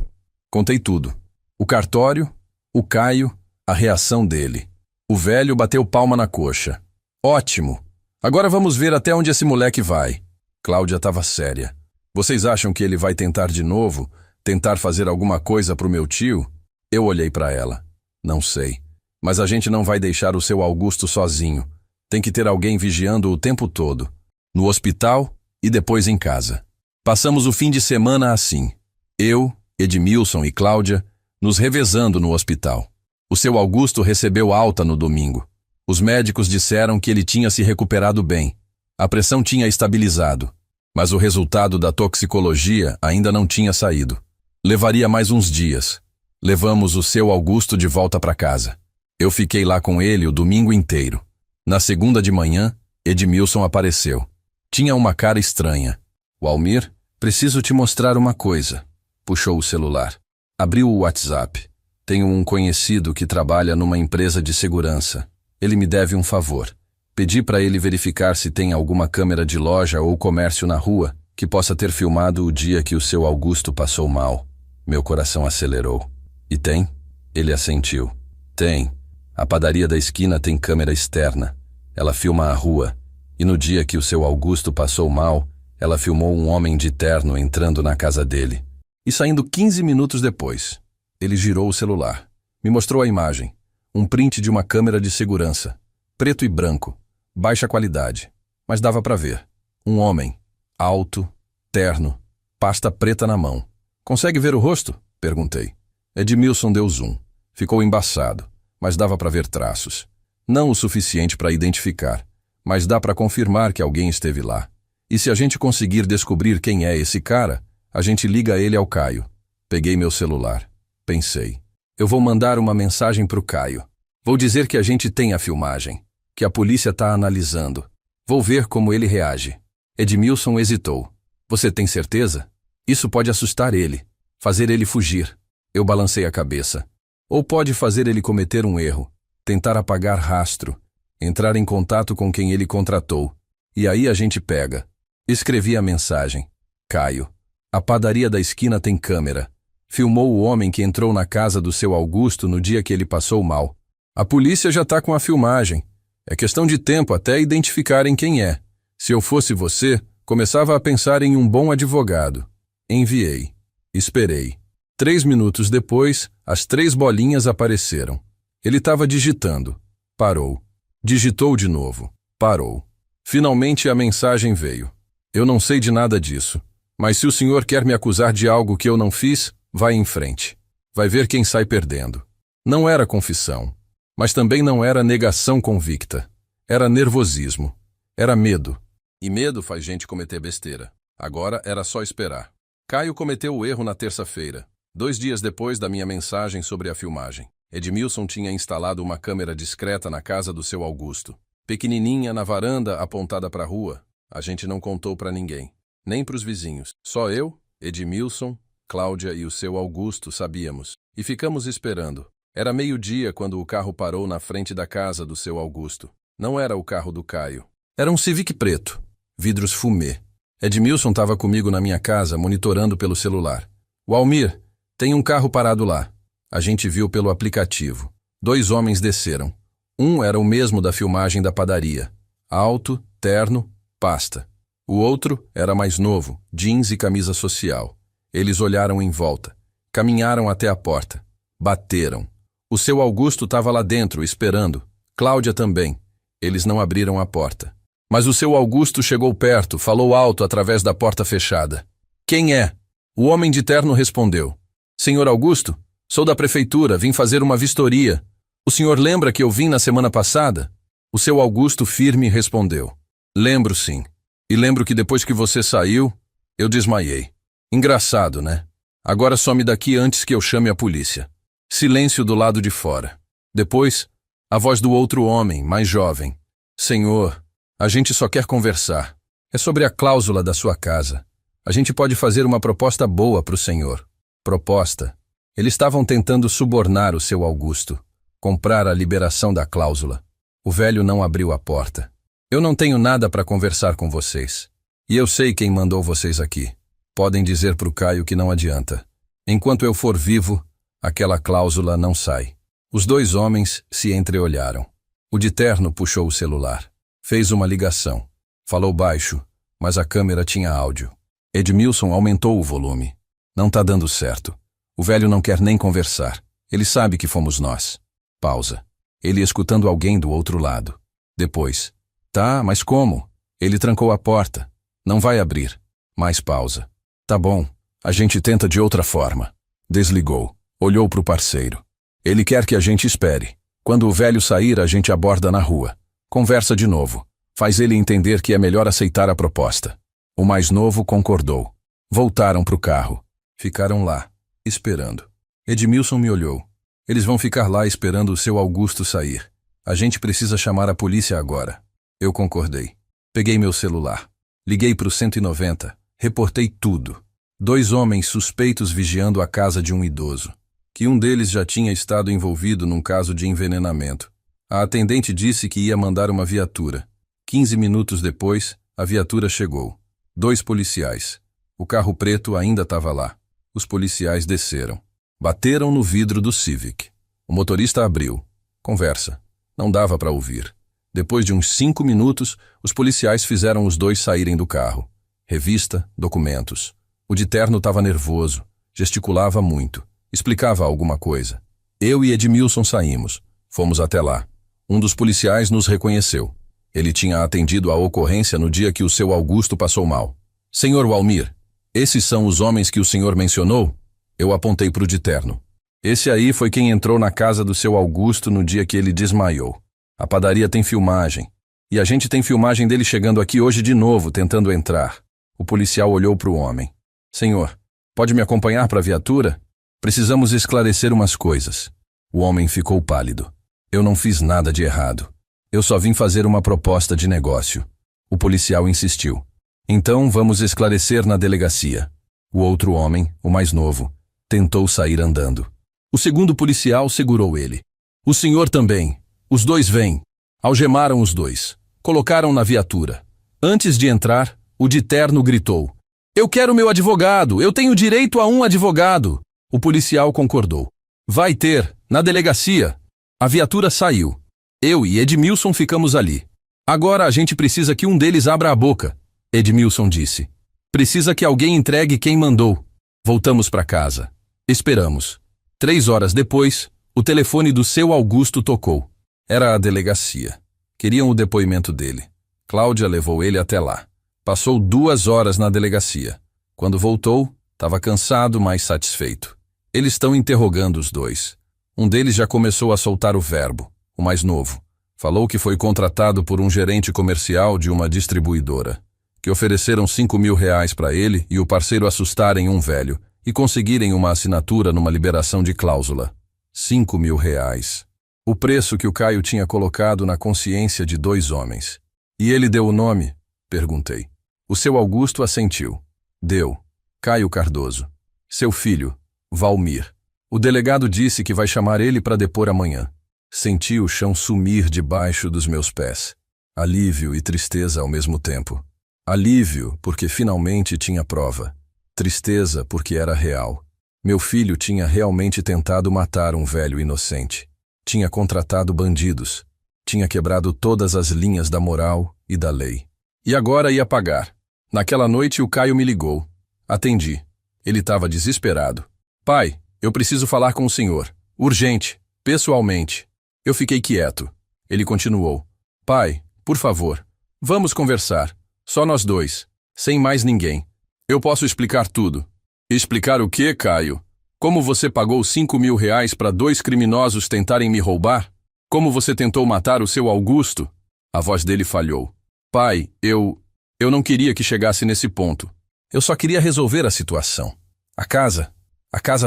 Contei tudo. O cartório, o Caio, a reação dele. O velho bateu palma na coxa. Ótimo! Agora vamos ver até onde esse moleque vai. Cláudia estava séria. Vocês acham que ele vai tentar de novo? Tentar fazer alguma coisa pro meu tio? Eu olhei para ela. Não sei. Mas a gente não vai deixar o seu Augusto sozinho. Tem que ter alguém vigiando o tempo todo. No hospital e depois em casa. Passamos o fim de semana assim. Eu, Edmilson e Cláudia, nos revezando no hospital. O seu Augusto recebeu alta no domingo. Os médicos disseram que ele tinha se recuperado bem. A pressão tinha estabilizado. Mas o resultado da toxicologia ainda não tinha saído. Levaria mais uns dias. Levamos o seu Augusto de volta para casa. Eu fiquei lá com ele o domingo inteiro. Na segunda de manhã, Edmilson apareceu. Tinha uma cara estranha. Walmir, preciso te mostrar uma coisa. Puxou o celular. Abriu o WhatsApp. Tenho um conhecido que trabalha numa empresa de segurança. Ele me deve um favor. Pedi para ele verificar se tem alguma câmera de loja ou comércio na rua que possa ter filmado o dia que o seu Augusto passou mal. Meu coração acelerou. E tem? Ele assentiu. Tem. A padaria da esquina tem câmera externa. Ela filma a rua. E no dia que o seu Augusto passou mal, ela filmou um homem de terno entrando na casa dele. E saindo 15 minutos depois, ele girou o celular. Me mostrou a imagem. Um print de uma câmera de segurança. Preto e branco. Baixa qualidade. Mas dava para ver. Um homem. Alto. Terno. Pasta preta na mão. Consegue ver o rosto? Perguntei. Edmilson deu zoom. Ficou embaçado. Mas dava para ver traços. Não o suficiente para identificar. Mas dá para confirmar que alguém esteve lá. E se a gente conseguir descobrir quem é esse cara, a gente liga ele ao Caio. Peguei meu celular. Pensei. Eu vou mandar uma mensagem pro Caio. Vou dizer que a gente tem a filmagem. Que a polícia tá analisando. Vou ver como ele reage. Edmilson hesitou. Você tem certeza? Isso pode assustar ele. Fazer ele fugir. Eu balancei a cabeça. Ou pode fazer ele cometer um erro. Tentar apagar rastro. Entrar em contato com quem ele contratou. E aí a gente pega. Escrevi a mensagem. Caio. A padaria da esquina tem câmera. Filmou o homem que entrou na casa do seu Augusto no dia que ele passou mal. A polícia já tá com a filmagem. É questão de tempo até identificarem quem é. Se eu fosse você, começava a pensar em um bom advogado. Enviei. Esperei. 3 minutos depois, as 3 bolinhas apareceram. Ele estava digitando. Parou. Digitou de novo. Parou. Finalmente a mensagem veio. Eu não sei de nada disso. Mas se o senhor quer me acusar de algo que eu não fiz, vai em frente. Vai ver quem sai perdendo. Não era confissão. Mas também não era negação convicta. Era nervosismo. Era medo. E medo faz gente cometer besteira. Agora era só esperar. Caio cometeu o erro na terça-feira, 2 dias depois da minha mensagem sobre a filmagem. Edmilson tinha instalado uma câmera discreta na casa do seu Augusto. Pequenininha na varanda apontada para a rua. A gente não contou para ninguém. Nem para os vizinhos. Só eu, Edmilson, Cláudia e o seu Augusto sabíamos. E ficamos esperando. Era meio-dia quando o carro parou na frente da casa do seu Augusto. Não era o carro do Caio. Era um Civic preto. Vidros fumê. Edmilson estava comigo na minha casa, monitorando pelo celular. Walmir, tem um carro parado lá. A gente viu pelo aplicativo. 2 homens desceram. Um era o mesmo da filmagem da padaria. Alto, terno, pasta. O outro era mais novo, jeans e camisa social. Eles olharam em volta. Caminharam até a porta. Bateram. O seu Augusto estava lá dentro, esperando. Cláudia também. Eles não abriram a porta. Mas o seu Augusto chegou perto, falou alto através da porta fechada. Quem é? O homem de terno respondeu. Senhor Augusto, sou da prefeitura, vim fazer uma vistoria. O senhor lembra que eu vim na semana passada? O seu Augusto firme respondeu. Lembro sim. E lembro que depois que você saiu, eu desmaiei. Engraçado, né? Agora some daqui antes que eu chame a polícia. Silêncio do lado de fora. Depois, a voz do outro homem, mais jovem. Senhor, a gente só quer conversar. É sobre a cláusula da sua casa. A gente pode fazer uma proposta boa para o senhor. Proposta. Eles estavam tentando subornar o seu Augusto. Comprar a liberação da cláusula. O velho não abriu a porta. Eu não tenho nada para conversar com vocês. E eu sei quem mandou vocês aqui. Podem dizer para o Caio que não adianta. Enquanto eu for vivo, aquela cláusula não sai. Os 2 homens se entreolharam. O de terno puxou o celular. Fez uma ligação. Falou baixo, mas a câmera tinha áudio. Edmilson aumentou o volume. Não tá dando certo. O velho não quer nem conversar. Ele sabe que fomos nós. Pausa. Ele escutando alguém do outro lado. Depois. Tá, mas como? Ele trancou a porta. Não vai abrir. Mais pausa. Tá bom. A gente tenta de outra forma. Desligou. Olhou pro parceiro. Ele quer que a gente espere. Quando o velho sair, a gente aborda na rua. Conversa de novo. Faz ele entender que é melhor aceitar a proposta. O mais novo concordou. Voltaram pro carro. Ficaram lá, esperando. Edmilson me olhou. Eles vão ficar lá esperando o seu Augusto sair. A gente precisa chamar a polícia agora. Eu concordei. Peguei meu celular. Liguei pro 190. Reportei tudo. 2 homens suspeitos vigiando a casa de um idoso. Que um deles já tinha estado envolvido num caso de envenenamento. A atendente disse que ia mandar uma viatura. 15 minutos depois, a viatura chegou. 2 policiais. O carro preto ainda estava lá. Os policiais desceram. Bateram no vidro do Civic. O motorista abriu. Conversa. Não dava para ouvir. Depois de uns 5 minutos, os policiais fizeram os 2 saírem do carro. Revista, documentos. O de terno estava nervoso. Gesticulava muito. Explicava alguma coisa. Eu e Edmilson saímos. Fomos até lá. Um dos policiais nos reconheceu. Ele tinha atendido a ocorrência no dia que o seu Augusto passou mal. Senhor Walmir, esses são os homens que o senhor mencionou? Eu apontei para o de terno. Esse aí foi quem entrou na casa do seu Augusto no dia que ele desmaiou. A padaria tem filmagem. E a gente tem filmagem dele chegando aqui hoje de novo, tentando entrar. O policial olhou para o homem. Senhor, pode me acompanhar para a viatura? Precisamos esclarecer umas coisas. O homem ficou pálido. Eu não fiz nada de errado. Eu só vim fazer uma proposta de negócio. O policial insistiu. Então vamos esclarecer na delegacia. O outro homem, o mais novo, tentou sair andando. O segundo policial segurou ele. O senhor também. Os 2 vêm. Algemaram os 2. Colocaram na viatura. Antes de entrar, o de terno gritou. Eu quero meu advogado. Eu tenho direito a um advogado. O policial concordou. Vai ter, na delegacia. A viatura saiu. Eu e Edmilson ficamos ali. Agora a gente precisa que um deles abra a boca. Edmilson disse. Precisa que alguém entregue quem mandou. Voltamos para casa. Esperamos. 3 horas depois, o telefone do seu Augusto tocou. Era a delegacia. Queriam o depoimento dele. Cláudia levou ele até lá. Passou 2 horas na delegacia. Quando voltou, estava cansado, mas satisfeito. Eles estão interrogando os 2. Um deles já começou a soltar o verbo. o mais novo. Falou que foi contratado por um gerente comercial de uma distribuidora, que ofereceram 5.000 reais para ele e o parceiro assustarem um velho e conseguirem uma assinatura numa liberação de cláusula. 5.000 reais. O preço que o Caio tinha colocado na consciência de 2 homens. E ele deu o nome? Perguntei. O seu Augusto assentiu. Deu. Caio Cardoso. Seu filho, Valmir. O delegado disse que vai chamar ele para depor amanhã. Senti o chão sumir debaixo dos meus pés. Alívio e tristeza ao mesmo tempo. Alívio, porque finalmente tinha prova. Tristeza, porque era real. Meu filho tinha realmente tentado matar um velho inocente. Tinha contratado bandidos. Tinha quebrado todas as linhas da moral e da lei. E agora ia pagar. Naquela noite o Caio me ligou. Atendi. Ele estava desesperado. Pai, eu preciso falar com o senhor. Urgente. Pessoalmente. Eu fiquei quieto. Ele continuou. Pai, por favor, vamos conversar. Só nós 2. Sem mais ninguém. Eu posso explicar tudo. Explicar o quê, Caio? Como você pagou 5.000 reais para 2 criminosos tentarem me roubar? Como você tentou matar o seu Augusto? A voz dele falhou. Pai, eu não queria que chegasse nesse ponto. Eu só queria resolver a situação. A casa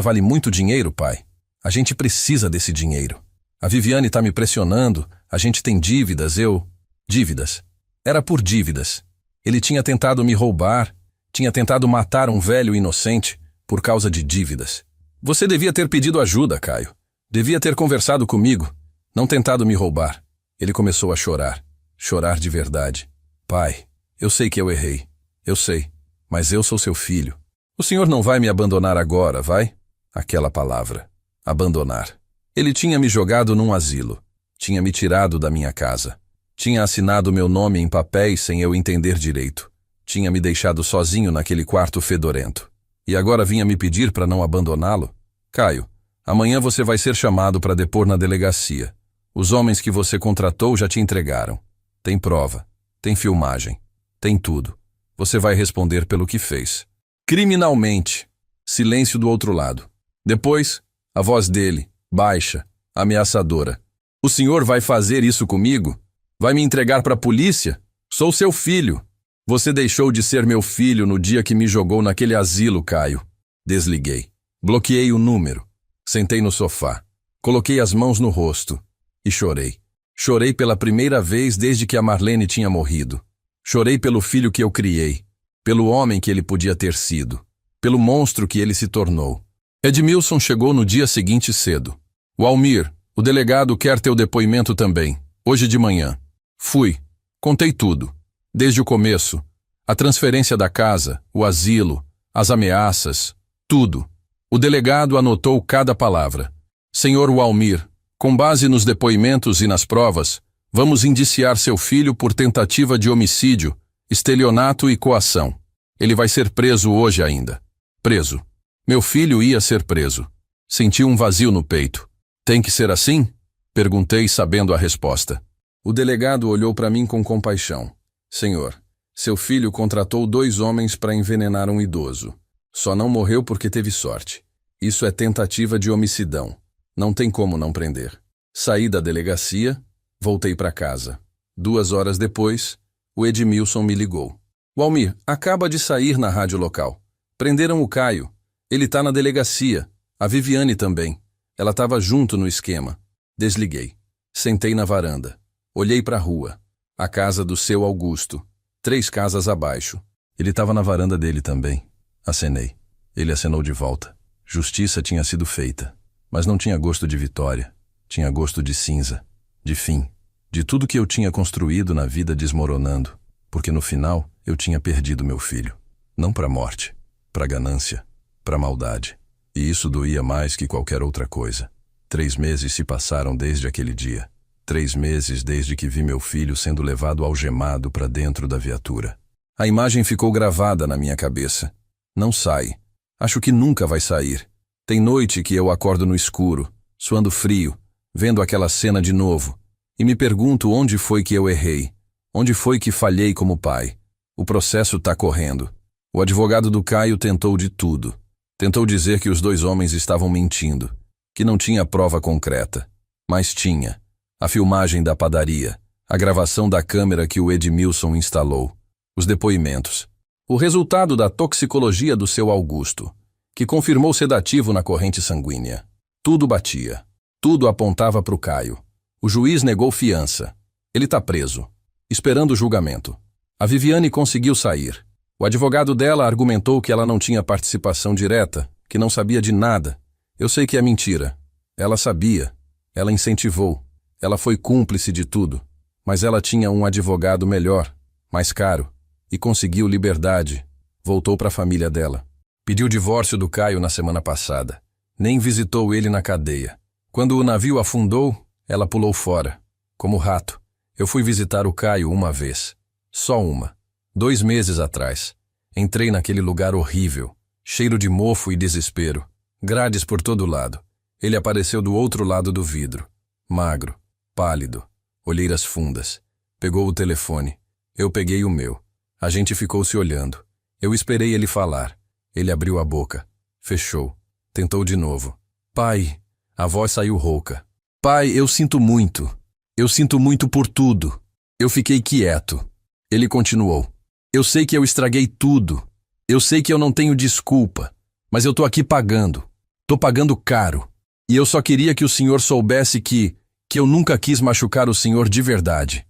vale muito dinheiro, pai. A gente precisa desse dinheiro. A Viviane tá me pressionando, a gente tem dívidas, Dívidas. Era por dívidas. Ele tinha tentado me roubar, tinha tentado matar um velho inocente por causa de dívidas. Você devia ter pedido ajuda, Caio. Devia ter conversado comigo, não tentado me roubar. Ele começou a chorar. Chorar de verdade. Pai, eu sei que eu errei. Eu sei, mas eu sou seu filho. O senhor não vai me abandonar agora, vai? Aquela palavra. Abandonar. Ele tinha me jogado num asilo. Tinha me tirado da minha casa. Tinha assinado meu nome em papéis sem eu entender direito. Tinha me deixado sozinho naquele quarto fedorento. E agora vinha me pedir para não abandoná-lo? Caio, amanhã você vai ser chamado para depor na delegacia. Os homens que você contratou já te entregaram. Tem prova, tem filmagem, tem tudo. Você vai responder pelo que fez. Criminalmente. Silêncio do outro lado. Depois, a voz dele, baixa, ameaçadora. O senhor vai fazer isso comigo? Vai me entregar para a polícia? Sou seu filho. Você deixou de ser meu filho no dia que me jogou naquele asilo, Caio. Desliguei. Bloqueei o número. Sentei no sofá. Coloquei as mãos no rosto. E chorei. Chorei pela primeira vez desde que a Marlene tinha morrido. Chorei pelo filho que eu criei. Pelo homem que ele podia ter sido. Pelo monstro que ele se tornou. Edmilson chegou no dia seguinte cedo. Walmir, o delegado quer teu depoimento também. Hoje de manhã. Fui. Contei tudo. Desde o começo. A transferência da casa, o asilo, as ameaças, tudo. O delegado anotou cada palavra. Senhor Walmir, com base nos depoimentos e nas provas, vamos indiciar seu filho por tentativa de homicídio, estelionato e coação. Ele vai ser preso hoje ainda. Preso. Meu filho ia ser preso. Senti um vazio no peito. Tem que ser assim? Perguntei, sabendo a resposta. O delegado olhou para mim com compaixão. Senhor, seu filho contratou 2 homens para envenenar um idoso. Só não morreu porque teve sorte. Isso é tentativa de homicidão. Não tem como não prender. Saí da delegacia, voltei para casa. 2 horas depois, o Edmilson me ligou. Walmir, acaba de sair na rádio local. Prenderam o Caio. Ele tá na delegacia. A Viviane também. Ela estava junto no esquema. Desliguei. Sentei na varanda. Olhei para a rua. A casa do seu Augusto. 3 casas abaixo. Ele estava na varanda dele também. Acenei. Ele acenou de volta. Justiça tinha sido feita. Mas não tinha gosto de vitória. Tinha gosto de cinza. De fim. De tudo que eu tinha construído na vida desmoronando. Porque no final eu tinha perdido meu filho. Não para a morte. Para a ganância. Para a maldade. E isso doía mais que qualquer outra coisa. 3 meses se passaram desde aquele dia. 3 meses desde que vi meu filho sendo levado algemado para dentro da viatura. A imagem ficou gravada na minha cabeça. Não sai. Acho que nunca vai sair. Tem noite que eu acordo no escuro, suando frio, vendo aquela cena de novo, e me pergunto onde foi que eu errei, onde foi que falhei como pai. O processo está correndo. O advogado do Caio tentou de tudo. Tentou dizer que os 2 homens estavam mentindo, que não tinha prova concreta. Mas tinha. A filmagem da padaria, a gravação da câmera que o Edmilson instalou, os depoimentos. O resultado da toxicologia do seu Augusto, que confirmou sedativo na corrente sanguínea. Tudo batia. Tudo apontava para o Caio. O juiz negou fiança. Ele está preso, esperando o julgamento. A Viviane conseguiu sair. O advogado dela argumentou que ela não tinha participação direta, que não sabia de nada. Eu sei que é mentira. Ela sabia. Ela incentivou. Ela foi cúmplice de tudo. Mas ela tinha um advogado melhor, mais caro, e conseguiu liberdade. Voltou para a família dela. Pediu o divórcio do Caio na semana passada. Nem visitou ele na cadeia. Quando o navio afundou, ela pulou fora, como rato. Eu fui visitar o Caio uma vez. Só uma. 2 meses atrás. Entrei naquele lugar horrível. Cheiro de mofo e desespero. Grades por todo lado. Ele apareceu do outro lado do vidro. Magro, pálido, olheiras fundas. Pegou o telefone. Eu peguei o meu. A gente ficou se olhando. Eu esperei ele falar. Ele abriu a boca. Fechou. Tentou de novo. Pai. A voz saiu rouca. Pai, eu sinto muito. Eu sinto muito por tudo. Eu fiquei quieto. Ele continuou. Eu sei que eu estraguei tudo. Eu sei que eu não tenho desculpa. Mas eu tô aqui pagando. Tô pagando caro. E eu só queria que o senhor soubesse que eu nunca quis machucar o senhor de verdade.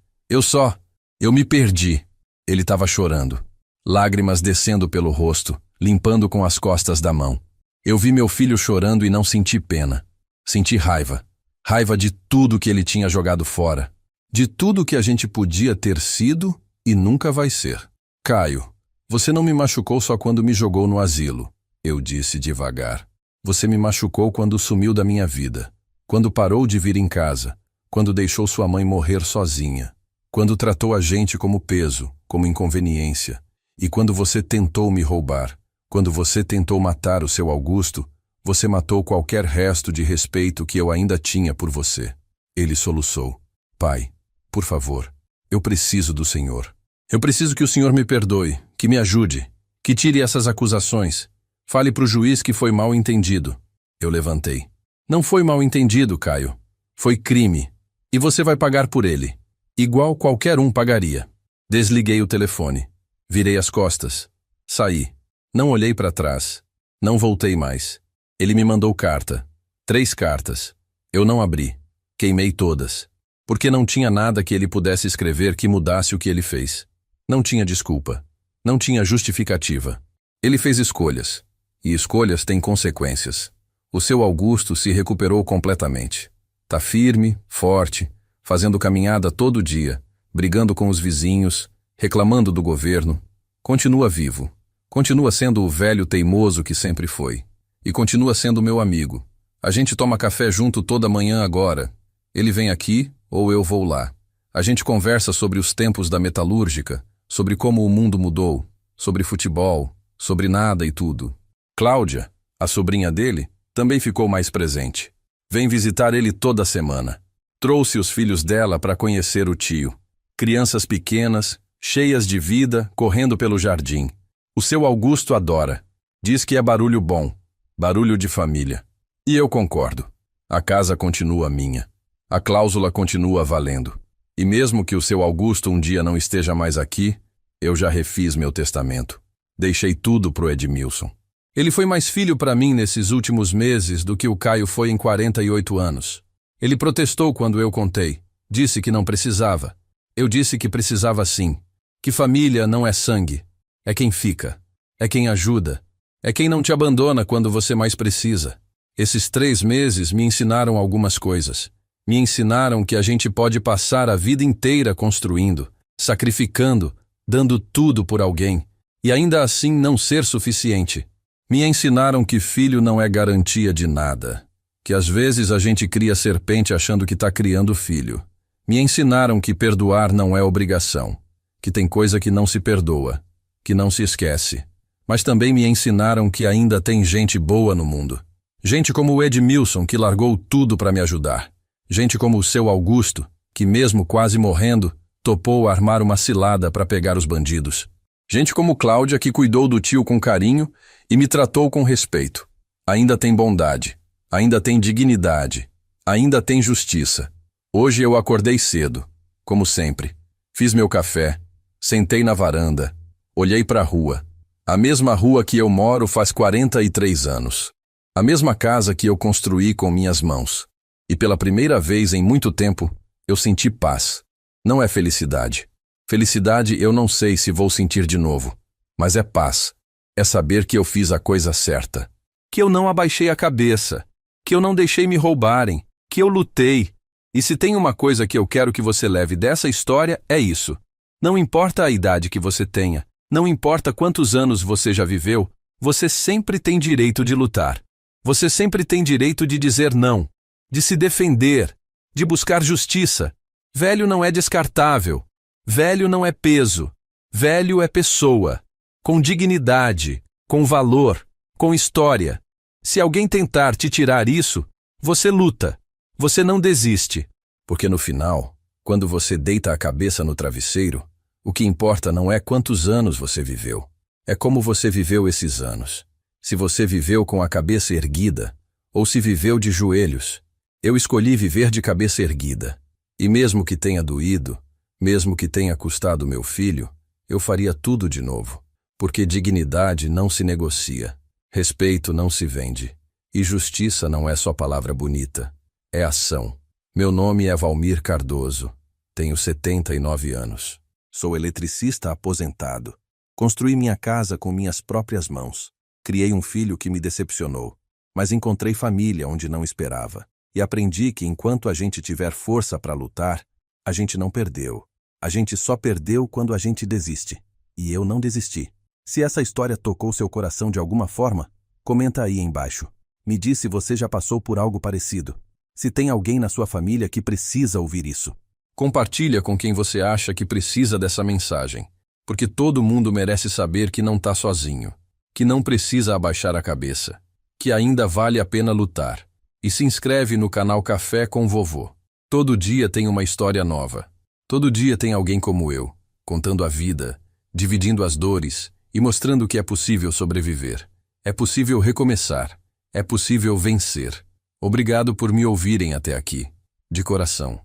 Eu me perdi. Ele estava chorando. Lágrimas descendo pelo rosto, limpando com as costas da mão. Eu vi meu filho chorando e não senti pena. Senti raiva. Raiva de tudo que ele tinha jogado fora. De tudo que a gente podia ter sido e nunca vai ser. Caio, você não me machucou só quando me jogou no asilo. Eu disse devagar. Você me machucou quando sumiu da minha vida. Quando parou de vir em casa. Quando deixou sua mãe morrer sozinha. Quando tratou a gente como peso, como inconveniência. E quando você tentou me roubar. Quando você tentou matar o seu Augusto, você matou qualquer resto de respeito que eu ainda tinha por você. Ele soluçou. Pai, por favor, eu preciso do senhor. Eu preciso que o senhor me perdoe, que me ajude, que tire essas acusações. Fale pro juiz que foi mal entendido. Eu levantei. Não foi mal entendido, Caio. Foi crime. E você vai pagar por ele. Igual qualquer um pagaria. Desliguei o telefone. Virei as costas. Saí. Não olhei para trás. Não voltei mais. Ele me mandou carta. 3 cartas. Eu não abri. Queimei todas. Porque não tinha nada que ele pudesse escrever que mudasse o que ele fez. Não tinha desculpa. Não tinha justificativa. Ele fez escolhas. E escolhas têm consequências. O seu Augusto se recuperou completamente. Tá firme, forte, fazendo caminhada todo dia, brigando com os vizinhos, reclamando do governo. Continua vivo. Continua sendo o velho teimoso que sempre foi. E continua sendo meu amigo. A gente toma café junto toda manhã agora. Ele vem aqui ou eu vou lá. A gente conversa sobre os tempos da metalúrgica, sobre como o mundo mudou, sobre futebol, sobre nada e tudo. Cláudia, a sobrinha dele, também ficou mais presente. Vem visitar ele toda semana. Trouxe os filhos dela para conhecer o tio. Crianças pequenas, cheias de vida, correndo pelo jardim. O seu Augusto adora. Diz que é barulho bom. Barulho de família. E eu concordo. A casa continua minha. A cláusula continua valendo. E mesmo que o seu Augusto um dia não esteja mais aqui, eu já refiz meu testamento. Deixei tudo pro Edmilson. Ele foi mais filho para mim nesses últimos meses do que o Caio foi em 48 anos. Ele protestou quando eu contei. Disse que não precisava. Eu disse que precisava sim. Que família não é sangue. É quem fica. É quem ajuda. É quem não te abandona quando você mais precisa. Esses 3 meses me ensinaram algumas coisas. Me ensinaram que a gente pode passar a vida inteira construindo, sacrificando, dando tudo por alguém, e ainda assim não ser suficiente. Me ensinaram que filho não é garantia de nada. Que às vezes a gente cria serpente achando que está criando filho. Me ensinaram que perdoar não é obrigação. Que tem coisa que não se perdoa, que não se esquece. Mas também me ensinaram que ainda tem gente boa no mundo. Gente como o Edmilson, que largou tudo para me ajudar. Gente como o seu Augusto, que mesmo quase morrendo, topou armar uma cilada para pegar os bandidos. Gente como Cláudia, que cuidou do tio com carinho e me tratou com respeito. Ainda tem bondade, ainda tem dignidade, ainda tem justiça. Hoje eu acordei cedo, como sempre. Fiz meu café, sentei na varanda, olhei para a rua. A mesma rua que eu moro faz 43 anos. A mesma casa que eu construí com minhas mãos. E pela primeira vez em muito tempo, eu senti paz. Não é felicidade. Felicidade eu não sei se vou sentir de novo, mas é paz. É saber que eu fiz a coisa certa. Que eu não abaixei a cabeça. Que eu não deixei me roubarem. Que eu lutei. E se tem uma coisa que eu quero que você leve dessa história, é isso. Não importa a idade que você tenha, não importa quantos anos você já viveu, você sempre tem direito de lutar. Você sempre tem direito de dizer não, de se defender, de buscar justiça. Velho não é descartável. Velho não é peso. Velho é pessoa. Com dignidade, com valor, com história. Se alguém tentar te tirar isso, você luta. Você não desiste. Porque no final, quando você deita a cabeça no travesseiro, o que importa não é quantos anos você viveu. É como você viveu esses anos. Se você viveu com a cabeça erguida, ou se viveu de joelhos. Eu escolhi viver de cabeça erguida. E mesmo que tenha doído, mesmo que tenha custado meu filho, eu faria tudo de novo. Porque dignidade não se negocia, respeito não se vende, e justiça não é só palavra bonita, é ação. Meu nome é Valmir Cardoso, tenho 79 anos. Sou eletricista aposentado. Construí minha casa com minhas próprias mãos. Criei um filho que me decepcionou, mas encontrei família onde não esperava. E aprendi que enquanto a gente tiver força para lutar, a gente não perdeu. A gente só perdeu quando a gente desiste. E eu não desisti. Se essa história tocou seu coração de alguma forma, comenta aí embaixo. Me diz se você já passou por algo parecido. Se tem alguém na sua família que precisa ouvir isso. Compartilha com quem você acha que precisa dessa mensagem. Porque todo mundo merece saber que não está sozinho. Que não precisa abaixar a cabeça. Que ainda vale a pena lutar. E se inscreve no canal Café com Vovô. Todo dia tem uma história nova. Todo dia tem alguém como eu, contando a vida, dividindo as dores e mostrando que é possível sobreviver. É possível recomeçar. É possível vencer. Obrigado por me ouvirem até aqui. De coração.